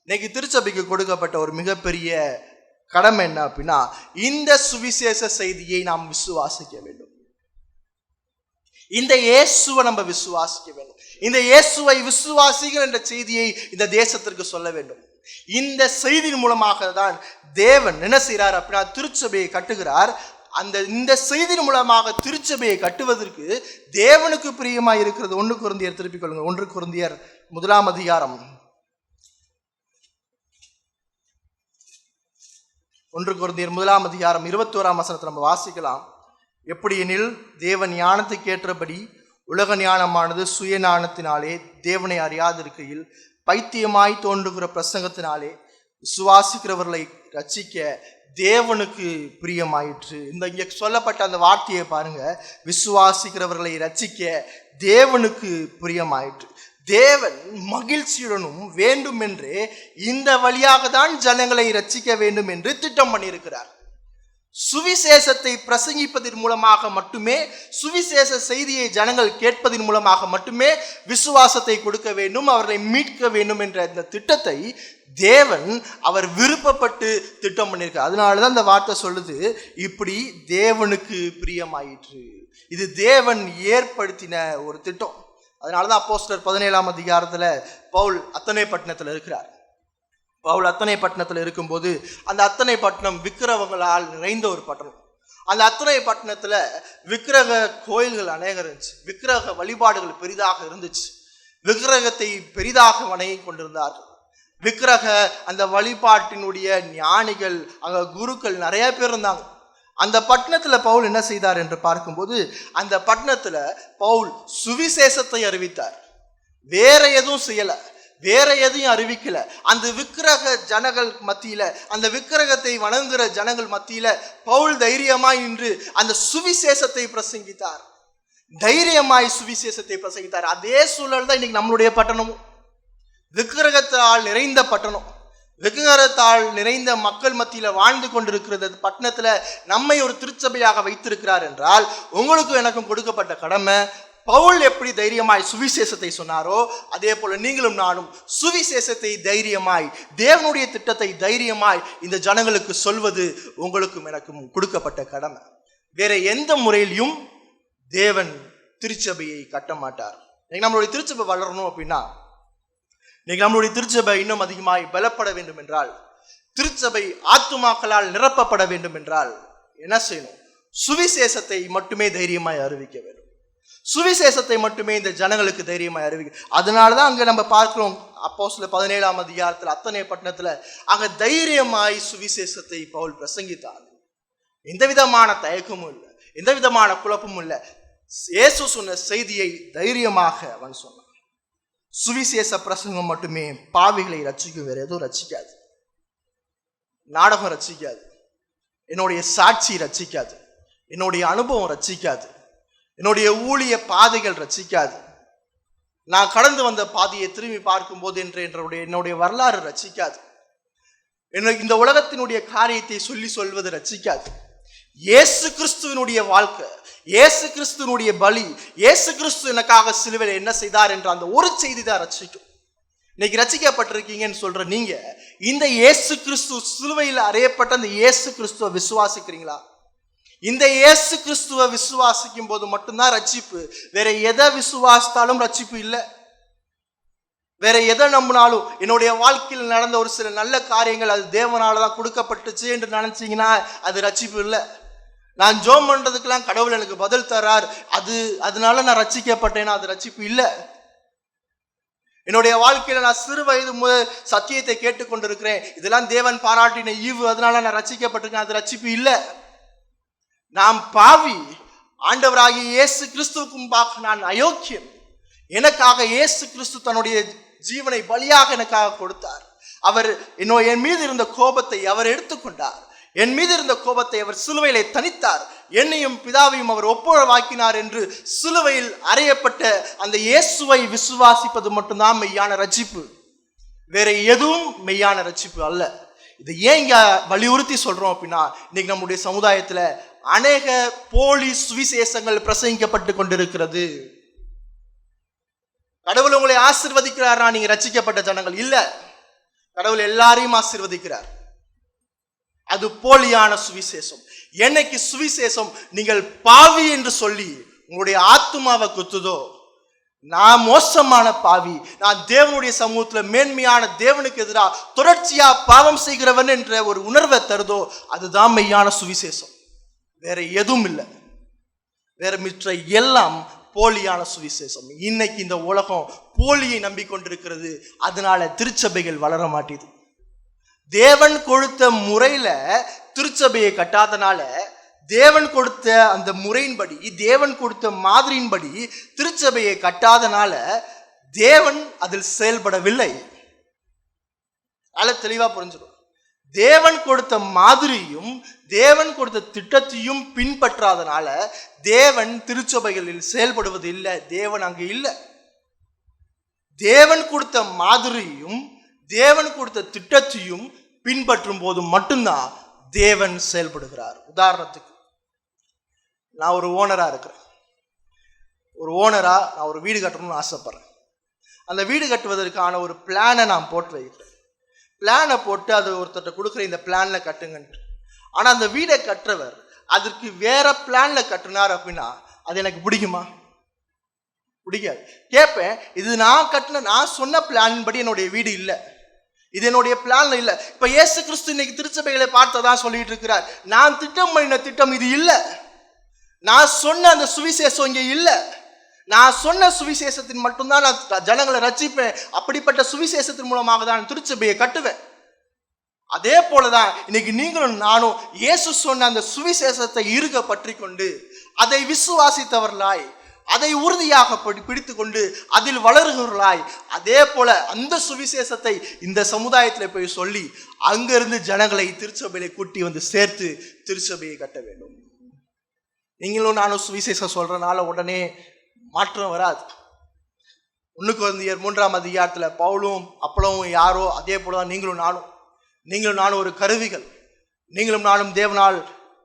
இன்னைக்கு திருச்சபைக்கு கொடுக்கப்பட்ட ஒரு மிகப்பெரிய கடமை என்ன அப்படின்னா, இந்த சுவிசேஷ செய்தியை நாம் விசுவாசிக்க வேண்டும். இந்த இயேசுவை நம்ம விசுவாசிக்க வேண்டும். இந்த இயேசுவை விசுவாசிகள் என்ற செய்தியை இந்த தேசத்திற்கு சொல்ல வேண்டும். இந்த செய்தியின் மூலமாக தான் தேவன் என்ன செய்கிறார் அப்படின்னா, திருச்சபையை கட்டுகிறார். இந்த செய்தியின் மூலமாக திருச்சபையை கட்டுவதற்கு தேவனுக்கு பிரியமாய் இருக்கிறது. 1 கொரிந்தியர் திருப்பிக் கொள்ளுங்க. 1 கொரிந்தியர் 1 அதிகாரம் 1 கொரிந்தியர் 1 அதிகாரம் 21 வசனத்தை நம்ம வாசிக்கலாம். எப்படி எனில் தேவன் ஞானத்துக்கு ஏற்றபடி உலக ஞானமானது சுய ஞானத்தினாலே தேவனை அறியாதிருக்கையில் பைத்தியமாய் தோன்றுகிற பிரசங்கத்தினாலே விசுவாசிக்கிறவர்களை ரட்சிக்க தேவனுக்கு பிரியமாயிற்று. இங்க சொல்லப்பட்ட அந்த வார்த்தையை பாருங்க, விசுவாசிக்கிறவர்களை ரட்சிக்க தேவனுக்கு பிரியமாயிற்று. தேவன் மகிழ்ச்சியுடனும் வேண்டும் என்றே இந்த வழியாக தான் ஜனங்களை ரட்சிக்க வேண்டும் என்று திட்டம் பண்ணியிருக்கிறார். சுவிசேஷத்தை பிரசங்கிப்பதன் மூலமாக மட்டுமே, சுவிசேஷ செய்தியை ஜனங்கள் கேட்பதன் மூலமாக மட்டுமே விசுவாசத்தை கொடுக்க வேண்டும், அவர்களை மீட்க வேண்டும் என்ற இந்த திட்டத்தை தேவன் அவர் விருப்பப்பட்டு திட்டம் பண்ணியிருக்கார். அதனாலதான் இந்த வார்த்தை சொல்லுது, இப்படி தேவனுக்கு பிரியமாயிற்று. இது தேவன் ஏற்படுத்தின ஒரு திட்டம். அதனாலதான் அப்போஸ்தலர் 17 அதிகாரத்துல பவுல் அத்தனை பட்டணத்துல இருக்கிறார். பவுல் அத்தனை பட்டணத்தில் இருக்கும்போது அந்த அத்தனை பட்டணம் விக்கிரகங்களால் நிறைந்த ஒரு பட்டணம். அந்த அத்தனை பட்டணத்தில் விக்கிரக கோயில்கள் அநேகம் இருந்துச்சு. விக்கிரக வழிபாடுகள் பெரிதாக இருந்துச்சு. விக்கிரகத்தை பெரிதாக வணங்கி கொண்டிருந்தார்கள். விக்கிரக அந்த வழிபாட்டினுடைய ஞானிகள், அங்கே குருக்கள் நிறைய பேர் இருந்தாங்க. அந்த பட்டணத்தில் பவுல் என்ன செய்தார் என்று பார்க்கும்போது, அந்த பட்டணத்தில் பவுல் சுவிசேஷத்தை அறிவித்தார். வேற எதுவும் செய்யலை, வேற எதையும் அறிவிக்கல. அந்த விக்கிரக ஜனங்கள் மத்தியில, அந்த விக்கிரகத்தை வணங்குகிற ஜனங்கள் மத்தியில பவுல் தைரியமாய் நின்று அந்த சுவிசேஷத்தை பிரசங்கித்தார். தைரியமாய் சுவிசேஷத்தை பிரசங்கித்தார். அதே சூழல் தான் இன்னைக்கு நம்மளுடைய பட்டணமும். விக்கிரகத்தால் நிறைந்த பட்டணம், விக்கிரகத்தால் நிறைந்த மக்கள் மத்தியில வாழ்ந்து கொண்டிருக்கிறது பட்டணத்துல நம்மை ஒரு திருச்சபையாக வைத்திருக்கிறார் என்றால், உங்களுக்கும் எனக்கும் கொடுக்கப்பட்ட கடமை, பவுல் எப்படி தைரியமாய் சுவிசேஷத்தை சொன்னாரோ அதே போல நீங்களும் நானும் சுவிசேஷத்தை தைரியமாய், தேவனுடைய திட்டத்தை தைரியமாய் இந்த ஜனங்களுக்கு சொல்வது உங்களுக்கும் எனக்கும் கொடுக்கப்பட்ட கடமை. வேற எந்த முறையிலும் தேவன் திருச்சபையை கட்ட மாட்டார். நம்மளுடைய திருச்சபை வளரணும் அப்படின்னா, நம்மளுடைய திருச்சபை இன்னும் அதிகமாய் பலப்பட வேண்டும் என்றால், திருச்சபை ஆத்துமாக்களால் நிரப்பப்பட வேண்டும் என்றால் என்ன செய்யணும்? சுவிசேஷத்தை மட்டுமே தைரியமாய் அறிவிக்க வேண்டும். சுவிசேஷத்தை மட்டுமே இந்த ஜனங்களுக்கு தைரியமாய் அறிவிக்க. அதனாலதான் அங்க நம்ம பார்க்கிறோம், அப்போஸ்தலர் 17 அதிகாரத்தில் அத்தனை பட்டணத்துல அங்க தைரியமாய் சுவிசேஷத்தை பவுல் பிரசங்கித்தார். எந்த விதமான தயக்கமும் இல்லை, எந்த விதமான குழப்பமும் இல்லை. இயேசு சொன்ன செய்தியை தைரியமாக அவன் சொன்னான். சுவிசேஷ பிரசங்கம் மட்டுமே பாவிகளை ரட்சிக்கும், வேற எதுவும் ரட்சிக்காது. நாடகம் ரட்சிக்காது, என்னுடைய சாட்சி ரட்சிக்காது, என்னுடைய அனுபவம் ரட்சிக்காது, என்னுடைய ஊழிய பாதைகள் ரட்சிக்காது, நான் கடந்து வந்த பாதையை திரும்பி பார்க்கும்போது என்னுடைய வரலாறு ரட்சிக்காது, இந்த உலகத்தினுடைய காரியத்தை சொல்வது ரட்சிக்காது. இயேசு கிறிஸ்துவினுடைய வாழ்க்கை, இயேசு கிறிஸ்துவினுடைய பலி, இயேசு கிறிஸ்து எனக்காக சிலுவையில் என்ன செய்தார் என்ற அந்த ஒரு செய்தி தான் ரட்சிக்கும். இன்னைக்கு ரட்சிக்கப்பட்டிருக்கீங்கன்னு சொல்ற நீங்க இந்த இயேசு கிறிஸ்து சிலுவையில் அறையப்பட்ட அந்த இயேசு கிறிஸ்துவை விசுவாசிக்கிறீங்களா? இந்த இயேசு கிறிஸ்துவை விசுவாசிக்கும் போது மட்டும்தான் ரட்சிப்பு. வேற எதை விசுவாசித்தாலும் ரட்சிப்பு இல்லை. வேற எதை நம்பினாலும், என்னுடைய வாழ்க்கையில் நடந்த ஒரு சில நல்ல காரியங்கள் அது தேவனால தான் கொடுக்கப்பட்டுச்சு என்று நினைச்சீங்கன்னா அது ரட்சிப்பு இல்லை. நான் ஜோம் பண்றதுக்கெல்லாம் கடவுள் எனக்கு பதில் தரார், அதனால நான் ரட்சிக்கப்பட்டேன்னா அது ரட்சிப்பு இல்லை. என்னுடைய வாழ்க்கையில நான் சிறு வயது முதல் சத்தியத்தை கேட்டுக்கொண்டிருக்கிறேன், இதெல்லாம் தேவன் பாராட்டின ஈவு, அதனால நான் ரட்சிக்கப்பட்டிருக்கேன், அது ரட்சிப்பு இல்லை. நாம் பாவி, ஆண்டவராகிய இயேசு கிறிஸ்துவுக்கும் பார்க்க நான் அயோக்கியம். எனக்காக இயேசு கிறிஸ்து தன்னுடைய ஜீவனை பலியாக எனக்காக கொடுத்தார். அவர் என் மீது இருந்த கோபத்தை அவர் எடுத்துக்கொண்டார். என் மீது இருந்த கோபத்தை அவர் சிலுவையிலே தனித்தார். என்னையும் பிதாவையும் அவர் ஒப்புரவாக்கினார் என்று சிலுவையில் அறையப்பட்ட அந்த இயேசுவை விசுவாசிப்பது மட்டும்தான் மெய்யான ரட்சிப்பு. வேற எதுவும் மெய்யான ரட்சிப்பு அல்ல. இதை ஏன் இங்க வலியுறுத்தி சொல்றோம் அப்படின்னா, இன்னைக்கு நம்முடைய சமுதாயத்துல அநேக போலி சுவிசேஷங்கள் பிரசங்கிக்கப்பட்டு கொண்டிருக்கிறது. கடவுள் உங்களை ஆசீர்வதிக்கிறாரா நீங்க ரட்சிக்கப்பட்ட ஜனங்கள்? இல்ல, கடவுள் எல்லாரையும் ஆசீர்வதிக்கிறார். அது போலியான சுவிசேஷம். என்னைக்கு சுவிசேஷம் நீங்கள் பாவி என்று சொல்லி உங்களுடைய ஆத்துமாவை குத்துதோ, நான் மோசமான பாவி, நான் தேவனுடைய சமூகத்துல மேன்மையான தேவனுக்கு எதிராக தொடர்ச்சியா பாவம் செய்கிறவன் என்ற ஒரு உணர்வை தருதோ, அதுதான் மெய்யான சுவிசேஷம். வேற எதுவும் இல்லை. வேற மிற்ற எல்லாம் போலியான சுவிசேஷம். இன்னைக்கு இந்த உலகம் போலியை நம்பிக்கொண்டிருக்கிறது. அதனால திருச்சபைகள் வளர மாட்டேது. தேவன் கொடுத்த முறையில திருச்சபையை கட்டாதனால, தேவன் கொடுத்த அந்த முறையின்படி, தேவன் கொடுத்த மாதிரியின்படி திருச்சபையை கட்டாதனால தேவன் அதில் செயல்படவில்லை. அதில் தெளிவா புரிஞ்சிடும். தேவன் கொடுத்த மாதிரியும் தேவன் கொடுத்த திட்டத்தையும் பின்பற்றாதனால தேவன் திருச்சபைகளில் செயல்படுவது இல்லை. தேவன் அங்கு இல்லை. தேவன் கொடுத்த மாதிரியும் தேவன் கொடுத்த திட்டத்தையும் பின்பற்றும் போது மட்டும்தான் தேவன் செயல்படுகிறார். உதாரணத்துக்கு, நான் ஒரு ஓனரா இருக்கிறேன். நான் ஒரு வீடு கட்டணும்னு ஆசைப்படுறேன். அந்த வீடு கட்டுவதற்கான ஒரு பிளானை நான் போட்டு வைக்கிறேன். பிளானை போட்டு அது ஒருத்தர்கிட்ட கொடுக்குற, இந்த பிளான்ல கட்டுங்கன்ட்டு. ஆனா அந்த வீடை கட்டுறவர் அதற்கு வேற பிளான்ல கட்டினார் அப்படின்னா அது எனக்கு பிடிக்குமா? பிடிக்காது. கேட்பேன், இது நான் சொன்ன பிளான் படி என்னுடைய வீடு இல்லை, இது என்னுடைய பிளான்ல இல்லை. இப்ப இயேசு கிறிஸ்து இன்னைக்கு திருச்சபைகளை பார்த்ததான் சொல்லிட்டு இருக்கிறார், நான் திட்டம் பண்ணின திட்டம் இது இல்லை, நான் சொன்ன அந்த சுவிசேஷம் இங்கே இல்லை, நான் சொன்ன சுவிசேஷத்தின் மட்டும்தான் நான் ஜனங்களை ரட்சிப்பேன், அப்படிப்பட்ட சுவிசேஷத்தின் மூலமாக தான் திருச்சபையை கட்டுவேன். அதே போலதான் இன்னைக்கு நீங்களும் நானும் இயேசு சொன்ன அந்த சுவிசேஷத்தை இருக பற்றி கொண்டு அதை விசுவாசித்தவர்களாய், அதை உறுதியாக பிடித்து கொண்டு அதில் வளருகிறவர்களாய், அதே போல அந்த சுவிசேஷத்தை இந்த சமுதாயத்தில் போய் சொல்லி அங்கிருந்து ஜனங்களை திருச்சபையை கூட்டி வந்து சேர்த்து திருச்சபையை கட்ட வேண்டும். நீங்களும் நானும் சுவிசேஷம் சொல்றதுனால உடனே மாற்றம் வராது. 1 கொரிந்தியர் 3ஆம் அதிகாரத்தில் பவுலும் அப்பளவும் யாரோ, அதே போலதான் நீங்களும் நானும் ஒரு கருவிகள். நீங்களும் நானும் தேவனால்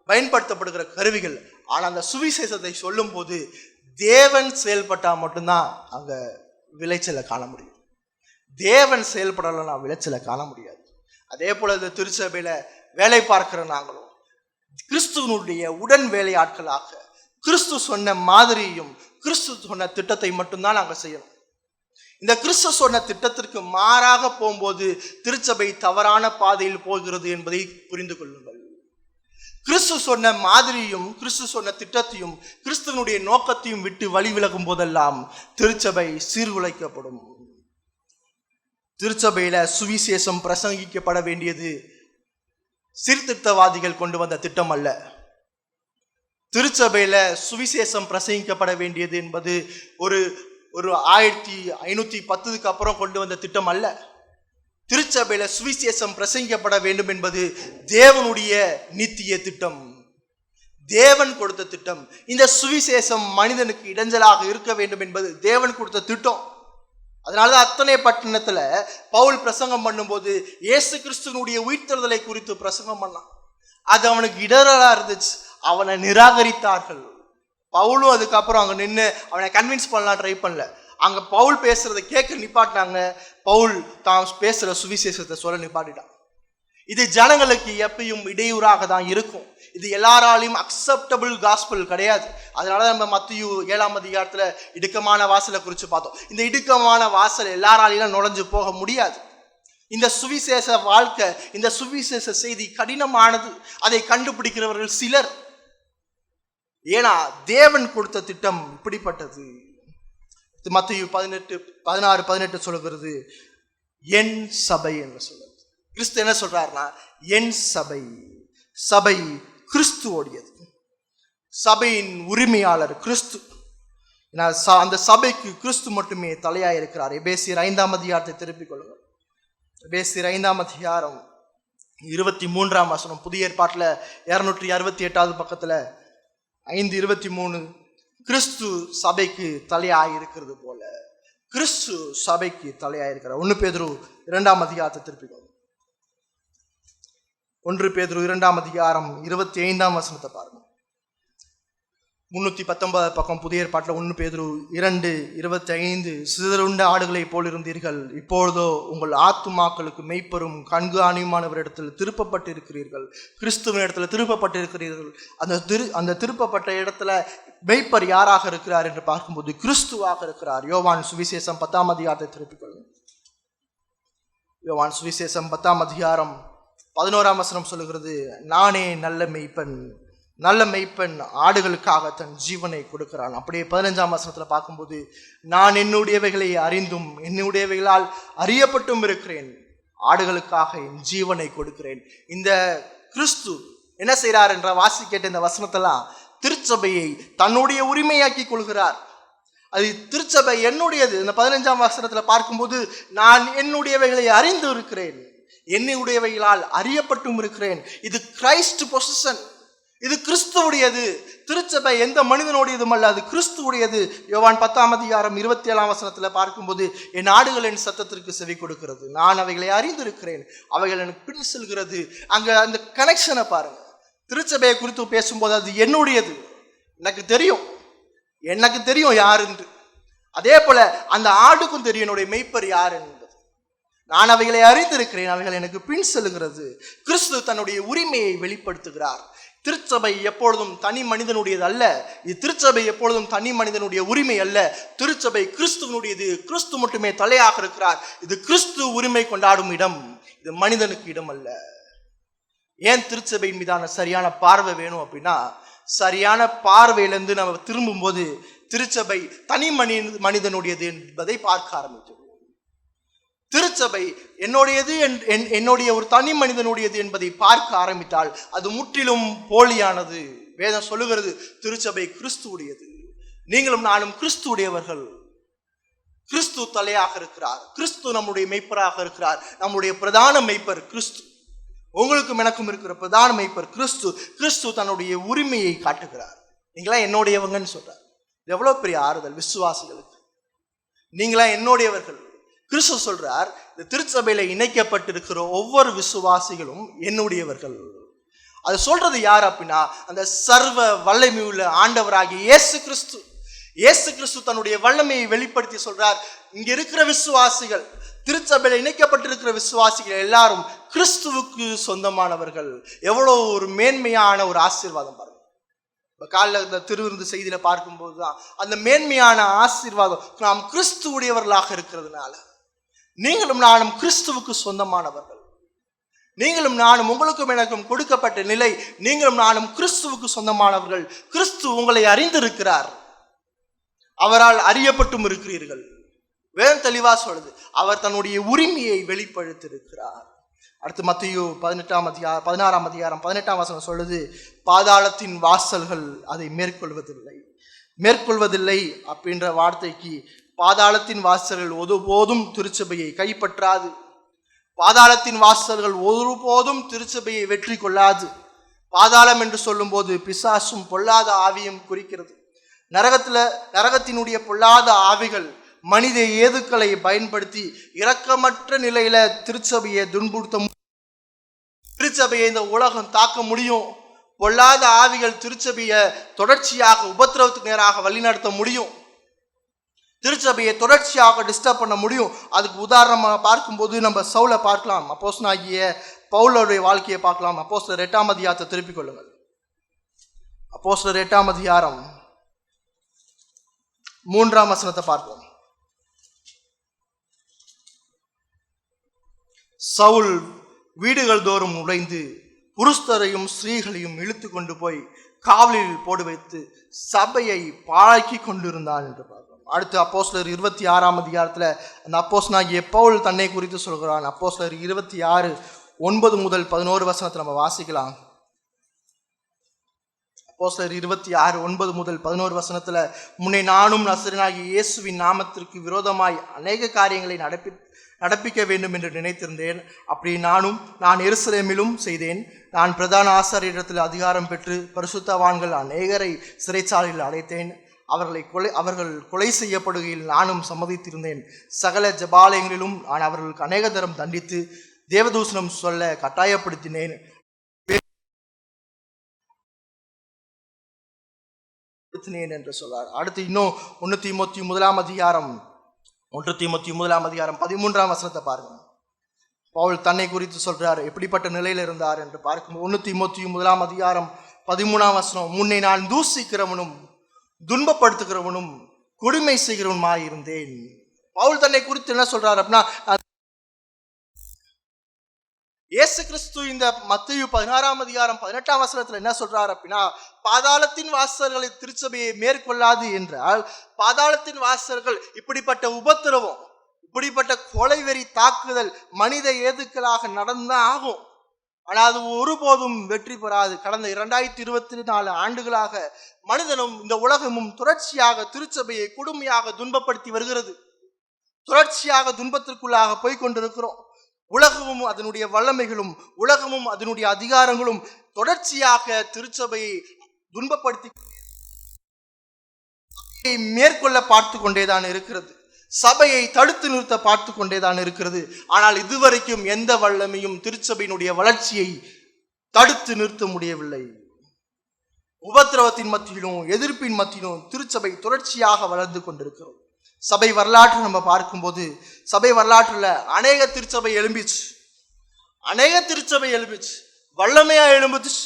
பயன்படுத்தப்படுகிற கருவிகள். ஆனால் அந்த சுவிசேஷத்தை சொல்லும் போது தேவன் செயல்பட்டா மட்டும்தான் அங்க விளைச்சலை காண முடியும். தேவன் செயல்படலைன்னா விளைச்சலை காண முடியாது. அதே போல இந்த திருச்சபையில வேலை பார்க்கிற நாங்களும் கிறிஸ்துவனுடைய உடன் வேலையாட்களாக கிறிஸ்து சொன்ன மாதிரியும் கிறிஸ்து சொன்ன திட்டத்தை மட்டும்தான் நாங்கள் செய்யணும். இந்த கிறிஸ்து சொன்ன திட்டத்திற்கு மாறாக போகும்போது திருச்சபை தவறான பாதையில் போகிறது என்பதை புரிந்து கொள்ளுங்கள். கிறிஸ்து சொன்ன மாதிரியும் கிறிஸ்து சொன்ன திட்டத்தையும் கிறிஸ்துவனுடைய நோக்கத்தையும் விட்டு வழி விலகும் போதெல்லாம் திருச்சபை சீர்குலைக்கப்படும். திருச்சபையில சுவிசேஷம் பிரசங்கிக்கப்பட வேண்டியது சீர்திருத்தவாதிகள் கொண்டு வந்த திட்டம் அல்ல. திருச்சபையில சுவிசேஷம் பிரசங்கிக்கப்பட வேண்டியது என்பது ஒரு 1510 அப்புறம் கொண்டு வந்த திட்டம் அல்ல. திருச்சபையில சுவிசேஷம் பிரசங்கிக்கப்பட வேண்டும் என்பது தேவனுடைய நித்திய திட்டம், தேவன் கொடுத்த திட்டம். இந்த சுவிசேஷம் மனிதனுக்கு இடைஞ்சலாக இருக்க வேண்டும் என்பது தேவன் கொடுத்த திட்டம். அதனாலதான் அத்தனை பட்டணத்துல பவுல் பிரசங்கம் பண்ணும்போது இயேசு கிறிஸ்துவனுடைய உயிர்த்தெழுதலை குறித்து பிரசங்கம் பண்ணான். அது அவனுக்கு இடரலா இருந்துச்சு. அவனை நிராகரித்தார்கள். பவுலும் அதுக்கப்புறம் அங்க நின்று அவனை கன்வின்ஸ் பண்ணலாம் ட்ரை பண்ணல. அங்க பவுல் பேசுறதை கேட்க நிப்பாட்டினாங்க. பவுல் தான் பேசுற சுவிசேஷத்தை சொல்ல நிப்பாட்டிட்டான். இது ஜனங்களுக்கு எப்பயும் இடையூறாக தான் இருக்கும். இது எல்லாராலையும் அக்செப்டபிள் காஸ்பல் கிடையாது. அதனால நம்ம மத்தேயு 7ஆம் அதிகாரத்துல இடுக்கமான வாசலை குறித்து பார்த்தோம். இந்த இடுக்கமான வாசல் எல்லாராலையும் நுழைஞ்சு போக முடியாது. இந்த சுவிசேஷ வாழ்க்கை, இந்த சுவிசேஷ செய்தி கடினமானது. அதை கண்டுபிடிக்கிறவர்கள் சிலர். ஏன்னா தேவன் கொடுத்த திட்டம் இப்படிப்பட்டது. மத்தேயு 16:18 சொல்லுகிறது என் சபை என்று சொல்லுது. கிறிஸ்து என்ன சொல்றாருன்னா என் சபை. சபை கிறிஸ்துவோடையது. சபையின் உரிமையாளர் கிறிஸ்து. அந்த சபைக்கு கிறிஸ்து மட்டுமே தலையா இருக்கிறார். எபேசியர் 5ஆம் அதிகாரத்தை திருப்பிக் கொள்ளுங்கள். எபேசியர் 5ஆம் அதிகாரம் 23ஆம் வசனம். புதிய ஏற்பாட்டுல 268வது பக்கத்துல 5:23 கிறிஸ்து சபைக்கு தலையாய் இருக்கிறது போல கிறிஸ்து சபைக்கு தலையாய் இருக்கிறார். 1 பேதுரு 2ஆம் அதிகாரத்தை திருப்பிக்கோ. 1 பேதுரு 2ஆம் அதிகாரம் 25ஆம் வசனத்தை பாருங்க. 319 பக்கம் புதிய ஏற்பாட்டில் 1 பேதுரு 2:25 சிதறுண்ட ஆடுகளை போல் இருந்தீர்கள், இப்பொழுதோ உங்கள் ஆத்துமாக்களுக்கு மெய்ப்பெரும் கண்காணியுமானவரிடத்தில் திருப்பப்பட்டிருக்கிறீர்கள். கிறிஸ்துவின் இடத்துல திருப்பப்பட்டிருக்கிறீர்கள். அந்த திருப்பப்பட்ட இடத்துல மெய்ப்பர் யாராக இருக்கிறார் என்று பார்க்கும்போது கிறிஸ்துவாக இருக்கிறார். யோவான் சுவிசேஷம் 10ஆம் அதிகாரத்தை திருப்பிக் கொள்ளுங்கள். யோவான் சுவிசேஷம் 10ஆம் அதிகாரம் 11ஆம் வசனம் சொல்லுகிறது, நானே நல்ல மெய்ப்பன், நல்ல மெய்ப்பெண் ஆடுகளுக்காக தன் ஜீவனை கொடுக்கிறான். அப்படியே 15ஆம் வசனத்துல பார்க்கும்போது, நான் என்னுடையவைகளை அறிந்தும் என்னுடையவைகளால் அறியப்பட்டும் இருக்கிறேன், ஆடுகளுக்காக என் ஜீவனை கொடுக்கிறேன். இந்த கிறிஸ்து என்ன செய்கிறார் என்ற வாசி கேட்ட இந்த வசனத்தெல்லாம் திருச்சபையை தன்னுடைய உரிமையாக்கி கொள்கிறார். அது திருச்சபை என்னுடையது. இந்த 15ஆம் வசனத்துல பார்க்கும்போது, நான் என்னுடையவைகளை அறிந்து இருக்கிறேன், என்னுடையவைகளால் அறியப்பட்டும் இருக்கிறேன். இது கிரைஸ்ட் பொசிஷன், இது கிறிஸ்துவுடையது. திருச்சபை எந்த மனிதனுடையதும் அல்ல, அது கிறிஸ்துவுடையது. யோவான் 10ஆம் அதிகாரம் 27ஆம் வசனத்துல பார்க்கும்போது, என் ஆடுகள் என் சத்தத்திற்கு செவி கொடுக்கிறது, நான் அவைகளை அறிந்திருக்கிறேன், அவைகள் எனக்கு பின் செல்கிறது. அங்க அந்த கனெக்ஷனை பாருங்க. திருச்சபையை குறித்து பேசும்போது அது என்னுடையது, எனக்கு தெரியும் யார் என்று. அதே போல அந்த ஆடுக்கும் தெரியும் என்னுடைய மெய்ப்பர் யார் என்பது. நான் அவைகளை அறிந்திருக்கிறேன், அவைகள் எனக்கு பின் செல்கிறது. கிறிஸ்து தன்னுடைய உரிமையை வெளிப்படுத்துகிறார். திருச்சபை எப்பொழுதும் தனி மனிதனுடையது அல்ல. இது திருச்சபை எப்பொழுதும் தனி மனிதனுடைய உரிமை அல்ல. திருச்சபை கிறிஸ்துவனுடையது. கிறிஸ்து மட்டுமே தலையாக இருக்கிறார். இது கிறிஸ்து உரிமை கொண்டாடும் இடம், இது மனிதனுக்கு இடம் அல்ல. ஏன் திருச்சபையின் மீதான சரியான பார்வை வேணும் அப்படின்னா, சரியான பார்வையிலிருந்து நம்ம திரும்பும் போது திருச்சபை தனி மனிதனுடையது என்பதை பார்க்க ஆரம்பித்தோம். திருச்சபை என்னுடைய ஒரு தனி மனிதனுடையது என்பதை பார்க்க ஆரம்பித்தால் அது முற்றிலும் போலியானது. வேதம் சொல்லுகிறது, திருச்சபை கிறிஸ்துவுடையது. நீங்களும் நானும் கிறிஸ்துவுடையவர்கள். கிறிஸ்து தலையாக இருக்கிறார். கிறிஸ்து நம்முடைய மெய்ப்பராக இருக்கிறார். நம்முடைய பிரதான மெய்ப்பர் கிறிஸ்து. உங்களுக்கும் எனக்கும் இருக்கிற பிரதான மெய்ப்பர் கிறிஸ்து. கிறிஸ்து தன்னுடைய உரிமையை காட்டுகிறார். நீங்களா என்னுடையவங்கன்னு சொல்றார். எவ்வளவு பெரிய ஆறுதல் விசுவாசிகளுக்கு. நீங்களா என்னுடையவர்கள். கிறிஸ்து சொல்றார், இந்த திருச்சபையில இணைக்கப்பட்டிருக்கிற ஒவ்வொரு விசுவாசிகளும் என்னுடையவர்கள். அது சொல்றது யார் அப்படின்னா, அந்த சர்வ வல்லமை உள்ள ஆண்டவராகிய இயேசு கிறிஸ்து. இயேசு கிறிஸ்து தன்னுடைய வல்லமையை வெளிப்படுத்தி சொல்றார், இங்க இருக்கிற விசுவாசிகள், திருச்சபையில இணைக்கப்பட்டிருக்கிற விசுவாசிகள் எல்லாரும் கிறிஸ்துவுக்கு சொந்தமானவர்கள். எவ்வளவு ஒரு மேன்மையான ஒரு ஆசீர்வாதம் பாருங்க. காலைல இந்த திருவிருந்து செய்தியில பார்க்கும்போதுதான் அந்த மேன்மையான ஆசீர்வாதம். நாம் கிறிஸ்துவுடையவர்களாக இருக்கிறதுனால நீங்களும் நானும் கிறிஸ்துவுக்கு சொந்தமானவர்கள். நீங்களும் நானும், உங்களுக்கும் எனக்கும் கொடுக்கப்பட்ட நிலை, நீங்களும் நானும் கிறிஸ்துவுக்கு சொந்தமானவர்கள். கிறிஸ்து உங்களை அறிந்திருக்கிறார், அவரால் அறியப்பட்டும் இருக்கிறீர்கள். வேதம் தெளிவா சொல்லுது, அவர் தன்னுடைய உரிமையை வெளிப்படுத்தியிருக்கிறார். அடுத்து மத்தேயு 16ஆம் அதிகாரம் 18ஆம் வசனம் சொல்லுது, பாதாளத்தின் வாசல்கள் அதை மேற்கொள்வதில்லை அப்படின்ற வார்த்தைக்கு, பாதாளத்தின் வாசல்கள் ஒருபோதும் திருச்சபையை கைப்பற்றாது. பாதாளத்தின் வாசல்கள் ஒருபோதும் திருச்சபையை வெற்றி கொள்ளாது. பாதாளம் என்று சொல்லும் போது பிசாசும் பொல்லாத ஆவியும் குறிக்கிறது. நரகத்தினுடைய பொல்லாத ஆவிகள் மனித ஏதுக்களை பயன்படுத்தி இரக்கமற்ற நிலையில திருச்சபையை துன்புறுத்த, திருச்சபையை இந்த உலகம் தாக்க முடியும். பொல்லாத ஆவிகள் திருச்சபையை தொடர்ச்சியாக உபத்திரவத்துக்கு நேராக வழிநடத்த முடியும். திருச்சபையை தொடர்ச்சியாக டிஸ்டர்ப் பண்ண முடியும். அதுக்கு உதாரணமாக பார்க்கும்போது நம்ம சவுலை பார்க்கலாம், அப்போஸ்தலனாகிய பவுலுடைய வாழ்க்கையை பார்க்கலாம். அப்போஸ்தலர் 8ஆம் அதிகாரத்தை திருப்பிக் கொள்ளுங்கள். அப்போஸ்தலர் 8ஆம் அதிகாரம் 3ஆம் வசனத்தை பார்ப்போம். சவுல் வீடுகள் தோறும் நுழைந்து புருஷரையும் ஸ்திரீகளையும் இழுத்து கொண்டு போய் காவலில் போடு வைத்து சபையை பாழாக்கி கொண்டிருந்தான் என்று பார்க்கிறோம். அடுத்து அப்போஸ்தலர் 26ஆம் அதிகாரத்துல அந்த அப்போஸ்தலனாகிய பவுல் தன்னை குறித்து சொல்கிறான். அப்போஸ்தலர் 26:9 முதல் 11 வசனத்தை நம்ம வாசிக்கலாம். அப்போஸ்தலர் 26:9 முதல் 11 வசனத்துல, முன்னே நானும் நசரேயனாகிய இயேசுவின் நாமத்திற்கு விரோதமாய் அநேக காரியங்களை நடப்பிக்க வேண்டும் என்று நினைத்திருந்தேன். அப்படி நான் எருசலேமிலும் செய்தேன். நான் பிரதான ஆசாரியரிடத்தில் அதிகாரம் பெற்று பரிசுத்தவான்கள் அநேகரை சிறைச்சாலையில் அடைத்தேன். அவர்கள் கொலை செய்யப்படுகையில் நானும் சம்மதித்திருந்தேன். சகல ஜபாலயங்களிலும் நான் அவர்களுக்கு அநேக தரம் தண்டித்து தேவதூஷணம் சொல்ல கட்டாயப்படுத்தினேன் என்று சொல்றார். அடுத்து இன்னும் 1 தீமோத்தேயு 1ஆம் அதிகாரம் 13ஆம் வசனத்தை பாருங்க. பவுல் தன்னை குறித்து சொல்றார், எப்படிப்பட்ட நிலையில் இருந்தார் என்று பார்க்கும். 1 தீமோத்தேயு 1ஆம் அதிகாரம் 13ஆம் வசனம், முன்னே நான் தூசிக்கிறவனும் துன்பப்படுத்துகிறவனும் கொடுமை செய்கிறவனுமாய் இருந்தேன். பவுல் தன்னை குறித்து என்ன சொல்றார் அப்படின்னா, இயேசு கிறிஸ்து இந்த மத்தேயு 16ஆம் அதிகாரம் 18ஆம் வசனத்துல என்ன சொல்றாரு அப்படின்னா, பாதாளத்தின் வாசல்களை திருச்சபையை மேற்கொள்ளாது என்றால், பாதாளத்தின் வாசல்கள் இப்படிப்பட்ட உபத்திரவம், இப்படிப்பட்ட கொலைவெறி தாக்குதல் மனித ஏதுக்களாக நடந்தா ஆகும். ஆனால் அது ஒருபோதும் வெற்றி பெறாது. கடந்த 2024 ஆண்டுகளாக மனிதனும் இந்த உலகமும் தொடர்ச்சியாக திருச்சபையை கொடுமையாக துன்பப்படுத்தி வருகிறது. தொடர்ச்சியாக துன்பத்திற்குள்ளாக போய்கொண்டிருக்கிறோம். உலகமும் அதனுடைய வல்லமைகளும் உலகமும் அதனுடைய அதிகாரங்களும் தொடர்ச்சியாக திருச்சபையை துன்பப்படுத்தி மேற்கொள்ள பார்த்து கொண்டேதான் இருக்கிறது. சபையை தடுத்து நிறுத்த பார்த்து கொண்டேதான் இருக்கிறது. ஆனால் இதுவரைக்கும் எந்த வல்லமையும் திருச்சபையினுடைய வளர்ச்சியை தடுத்து நிறுத்த முடியவில்லை. உபத்திரவத்தின் மத்தியிலும் எதிர்ப்பின் மத்தியிலும் திருச்சபை தொடர்ச்சியாக வளர்ந்து கொண்டிருக்கிறோம். சபை வரலாற்று நம்ம பார்க்கும்போது, சபை வரலாற்றுல அநேக திருச்சபை எழும்பிச்சு, வல்லமையா எழும்புச்சு.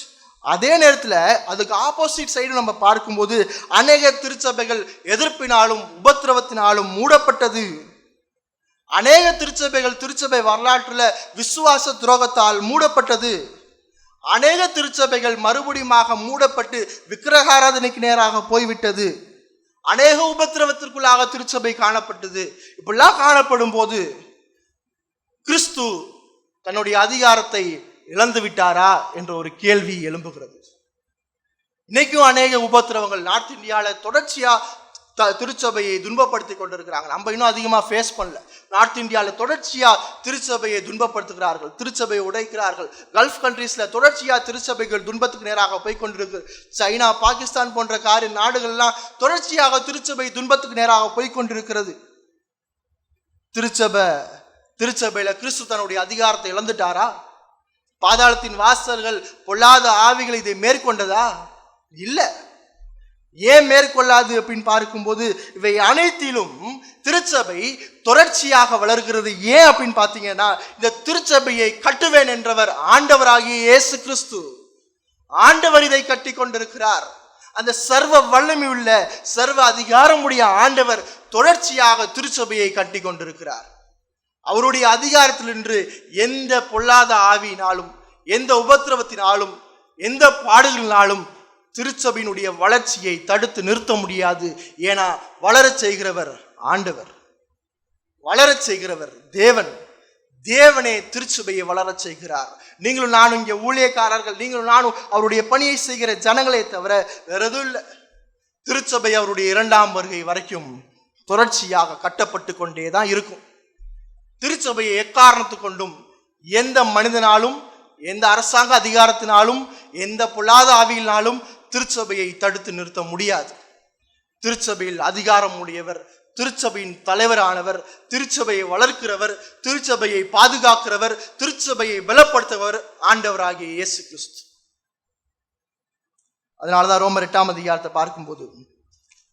அதே நேரத்தில் அதுக்கு ஆப்போசிட் சைடு நம்ம பார்க்கும்போது அநேக திருச்சபைகள் எதிர்ப்பினாலும் உபத்திரவத்தினாலும் மூடப்பட்டது. அநேக திருச்சபைகள் திருச்சபை வரலாற்றுல விசுவாச துரோகத்தால் மூடப்பட்டது. அநேக திருச்சபைகள் மறுபடியுமாக மூடப்பட்டு விக்கிரகாராதனைக்கு நேராக போய்விட்டது. அநேக உபத்திரவத்திற்குள்ளாக திருச்சபை காணப்பட்டது. இப்படிலாம் காணப்படும் போது கிறிஸ்து தன்னுடைய அதிகாரத்தை இழந்து விட்டாரா என்ற ஒரு கேள்வி எழும்புகிறது. இன்னைக்கும் அநேக உபத்திரவங்கள் நார்த் இந்தியாவில் தொடர்ச்சியா திருச்சபையை துன்பப்படுத்தி கொண்டிருக்கிறாங்க. நம்ம இன்னும் அதிகமாக ஃபேஸ் பண்ணல. நார்த் இந்தியாவில் தொடர்ச்சியா திருச்சபையை துன்பப்படுத்துகிறார்கள், திருச்சபையை உடைக்கிறார்கள். கல்ஃப் கண்ட்ரீஸ்ல தொடர்ச்சியா திருச்சபைகள் துன்பத்துக்கு நேராக போய் கொண்டிருக்கு. சைனா, பாகிஸ்தான் போன்ற நாடுகள்லாம் தொடர்ச்சியாக திருச்சபை துன்பத்துக்கு நேராக போய் கொண்டிருக்கிறது. திருச்சபையில கிறிஸ்து தன்னுடைய அதிகாரத்தை இழந்துட்டாரா? பாதாளத்தின் வாசல்கள் பொல்லாத ஆவிகள் இதை மேற்கொண்டதா? இல்லை. ஏன் மேற்கொள்ளாது அப்படின்னு பார்க்கும்போது இவை அனைத்திலும் திருச்சபை தொடர்ச்சியாக வளர்கிறது. ஏன் அப்படின்னு பார்த்தீங்கன்னா, இந்த திருச்சபையை கட்டுவேன் என்றவர் ஆண்டவராகிய இயேசு கிறிஸ்து. ஆண்டவர் இதை கட்டி கொண்டிருக்கிறார். அந்த சர்வ வல்லமையுள்ள சர்வ அதிகாரமுடைய ஆண்டவர் தொடர்ச்சியாக திருச்சபையை கட்டி கொண்டிருக்கிறார். அவருடைய அதிகாரத்தில் நின்று எந்த பொல்லாத ஆவியினாலும், எந்த உபத்திரவத்தினாலும், எந்த பாடுகளினாலும் திருச்சபையினுடைய வளர்ச்சியை தடுத்து நிறுத்த முடியாது. ஏன்னா வளரச் செய்கிறவர் ஆண்டவர், வளரச் செய்கிறவர் தேவனே திருச்சபையை வளரச் செய்கிறார். நீங்களும் நானும் இங்கே ஊழியக்காரர்கள், நீங்களும் நானும் அவருடைய பணியை செய்கிற ஜனங்களே தவிர வேற எதுவும் இல்லை. திருச்சபை அவருடைய 2ஆம் வருகை வரைக்கும் தொடர்ச்சியாக கட்டப்பட்டு கொண்டே தான் இருக்கும். திருச்சபையை எக்காரணத்து கொண்டும் எந்த மனிதனாலும், எந்த அரசாங்க அதிகாரத்தினாலும், எந்த பொல்லாத ஆவியினாலும் திருச்சபையை தடுத்து நிறுத்த முடியாது. திருச்சபையில் அதிகாரம் உடையவர், திருச்சபையின் தலைவரானவர், திருச்சபையை வளர்க்கிறவர், திருச்சபையை பாதுகாக்கிறவர், திருச்சபையை பலப்படுத்துவர் ஆண்டவராகிய இயேசு கிறிஸ்து. அதனாலதான் ரோமர் 8ஆம் அதிகாரத்தை பார்க்கும்போது,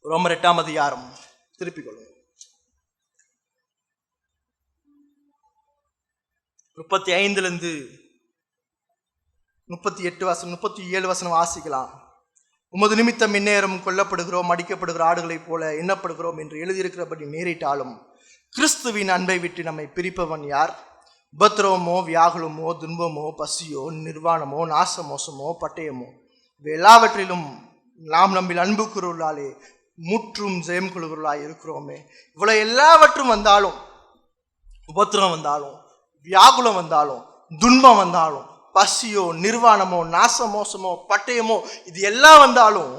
ரோமர் 8ஆம் அதிகாரம் திருப்பிக் கொள்ளுங்க, 35 37 வசனம் வாசிக்கலாம். உமது நிமித்தம் இந்நேரம் கொல்லப்படுகிறோம், அடிக்கப்படுகிற ஆடுகளைப் போல எண்ணப்படுகிறோம் என்று எழுதியிருக்கிறபடி நேரிட்டாலும் கிறிஸ்துவின் அன்பை விட்டு நம்மை பிரிப்பவன் யார்? உபத்திரவமோ, வியாகுலமோ, துன்பமோ, பசியோ, நிர்வாணமோ, நாசமோசமோ, பட்டயமோ, எல்லாவற்றிலும் நாம் நம்மில் அன்பு கூறுவர்களாலே முற்றும் ஜெயம் கொள்கிறவர்களாய் இருக்கிறோமே. இவ்வளவு எல்லாவற்றும் வந்தாலும், உபத்திரம் வந்தாலும், வியாகுலம் வந்தாலும், துன்பம் வந்தாலும், பசியோ, நிர்வாணமோ, நாசமோசமோ, பட்டயமோ, இது எல்லாம் வந்தாலும்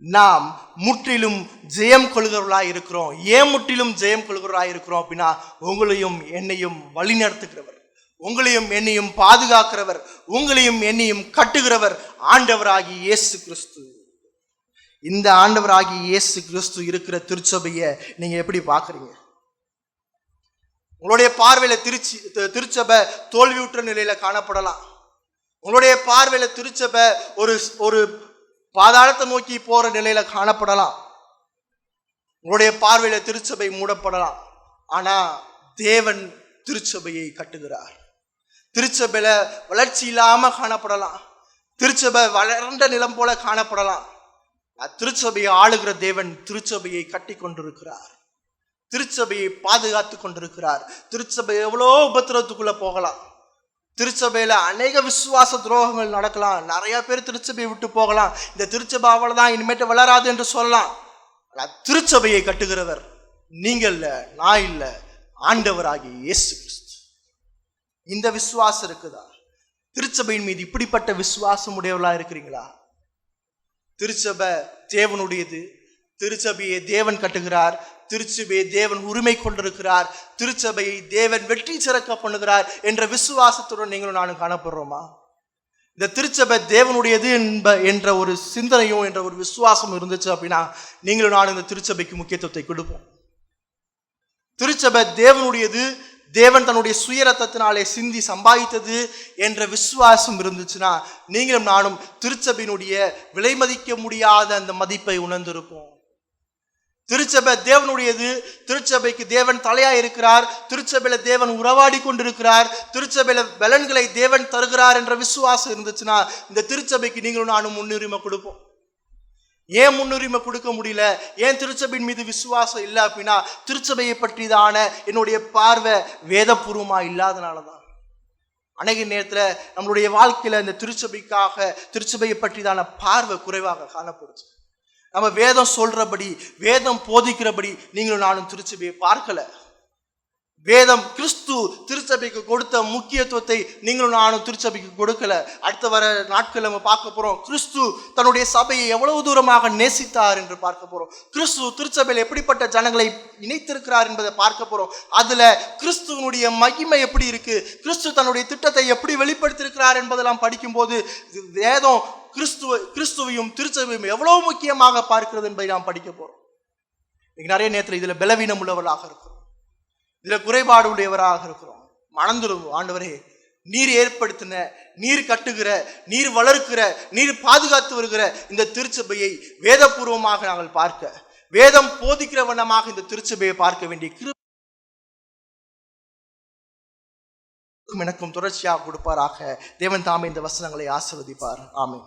நாம் முற்றிலும் ஜெயம் கொள்கிறவர்களாய் இருக்கிறோம். ஏன் முற்றிலும் ஜெயம் கொள்கிறவர்களாய் இருக்கிறோம் அப்படின்னா, உங்களையும் என்னையும் வழிநடத்துகிறவர், உங்களையும் என்னையும் பாதுகாக்கிறவர், உங்களையும் என்னையும் கட்டுகிறவர் ஆண்டவராகிய இயேசு கிறிஸ்து. இந்த ஆண்டவராகிய இயேசு கிறிஸ்து இருக்கிற திருச்சபையை நீங்க எப்படி பார்க்குறீங்க? உங்களுடைய பார்வையில திருச்சபை தோல்வியுற்ற நிலையில காணப்படலாம். உங்களுடைய பார்வையில திருச்சபை ஒரு பாதாளத்தை நோக்கி போற நிலையில காணப்படலாம். உங்களுடைய பார்வையில திருச்சபை மூடப்படலாம். ஆனா தேவன் திருச்சபையை கட்டுகிறார். திருச்சபையில வளர்ச்சி இல்லாம காணப்படலாம், திருச்சபை வளர்ந்த நிலம் போல காணப்படலாம். திருச்சபையை ஆளுகிற தேவன் திருச்சபையை கட்டி கொண்டிருக்கிறார், திருச்சபையை பாதுகாத்து கொண்டிருக்கிறார். திருச்சபை எவ்வளோ உபத்திரவத்துக்குள்ள போகலாம், திருச்சபையில அநேக விசுவாச துரோகங்கள் நடக்கலாம். நிறைய பேர் திருச்சபையை விட்டு போகலாம். இந்த திருச்சபாவால தான் இனிமேட்டு வளராது என்று சொல்லலாம். திருச்சபையை கட்டுகிறவர் நீங்க இல்ல, நான் இல்ல, ஆண்டவராகிய இயேசு கிறிஸ்து. இந்த விசுவாசம் இருக்குதா? திருச்சபையின் மீது இப்படிப்பட்ட விசுவாசம் உடையவர்களா இருக்கிறீங்களா? திருச்சபை தேவனுடையது. திருச்சபையை தேவன் கட்டுகிறார். திருச்சபையை தேவன் உரிமை கொண்டிருக்கிறார். திருச்சபையை தேவன் வெற்றி சிறக்க பண்ணுகிறார் என்ற விசுவாசத்துடன் நீங்களும் நானும் காணப்படுறோமா? இந்த திருச்சபை தேவனுடையது என்ற ஒரு சிந்தனையும் என்ற ஒரு விசுவாசம் இருந்துச்சு அப்படின்னா நீங்களும் நானும் இந்த திருச்சபைக்கு முக்கியத்துவத்தை கொடுப்போம். திருச்சபை தேவனுடையது, தேவன் தன்னுடைய சுயரத்தத்தினாலே சிந்தி சம்பாதித்தது என்ற விசுவாசம் இருந்துச்சுன்னா நீங்களும் நானும் திருச்சபையினுடைய விலை மதிக்க முடியாத அந்த மதிப்பை உணர்ந்திருப்போம். திருச்சபை தேவனுடையது. திருச்சபைக்கு தேவன் தலையா இருக்கிறார். திருச்சபையில தேவன் உறவாடி கொண்டிருக்கிறார். திருச்சபையில பலன்களை தேவன் தருகிறார் என்ற விசுவாசம் இருந்துச்சுன்னா இந்த திருச்சபைக்கு நீங்களும் நானும் முன்னுரிமை கொடுப்போம். ஏன் முன்னுரிமை கொடுக்க முடியல? ஏன் திருச்சபையின் மீது விசுவாசம் இல்லை அப்படின்னா திருச்சபையை பற்றிதான என்னுடைய பார்வை வேதபூர்வமா இல்லாதனாலதான். அநேக நேரத்துல நம்மளுடைய வாழ்க்கையில இந்த திருச்சபையை பற்றிதான பார்வை குறைவாக காணப்படுச்சு. நம்ம வேதம் சொல்றபடி, வேதம் போதிக்கிறபடி நீங்களும் நானும் திருச்சபையை பார்க்கல. வேதம் கிறிஸ்து திருச்சபைக்கு கொடுத்த முக்கியத்துவத்தை நீங்களும் நானும் திருச்சபைக்கு கொடுக்கல. அடுத்த வர நாட்கள் நம்ம பார்க்க போறோம். கிறிஸ்து தன்னுடைய சபையை எவ்வளவு தூரமாக நேசித்தார் என்று பார்க்க போறோம். கிறிஸ்து திருச்சபையில் எப்படிப்பட்ட ஜனங்களை இணைத்திருக்கிறார் என்பதை பார்க்க போறோம். அதுல கிறிஸ்துவனுடைய மகிமை எப்படி இருக்கு, கிறிஸ்து தன்னுடைய திட்டத்தை எப்படி வெளிப்படுத்தியிருக்கிறார் என்பதெல்லாம் படிக்கும் போது வேதம் கிறிஸ்துவையும் திருச்சபையும் எவ்வளவு முக்கியமாக பார்க்கிறது என்பதை நாம் படிக்க போறோம். நிறைய நேரத்தில் இதுல பலவீனம் உள்ளவர்களாக இருக்கிறோம், இதுல குறைபாடு உடையவராக இருக்கிறோம். மணந்துருவோம். ஆண்டவரே, நீர் ஏற்படுத்தின, நீர் கட்டுகிற, நீர் வளர்க்கிற, நீர் பாதுகாத்து வருகிற இந்த திருச்சபையை வேதபூர்வமாக நாங்கள் பார்க்க, வேதம் போதிக்கிற வண்ணமாக இந்த திருச்சபையை பார்க்க வேண்டிய எனக்கும் தொடர்ச்சியாக கொடுப்பாராக. தேவன் தாமே இந்த வசனங்களை ஆசீர்வதிப்பார். ஆமென்.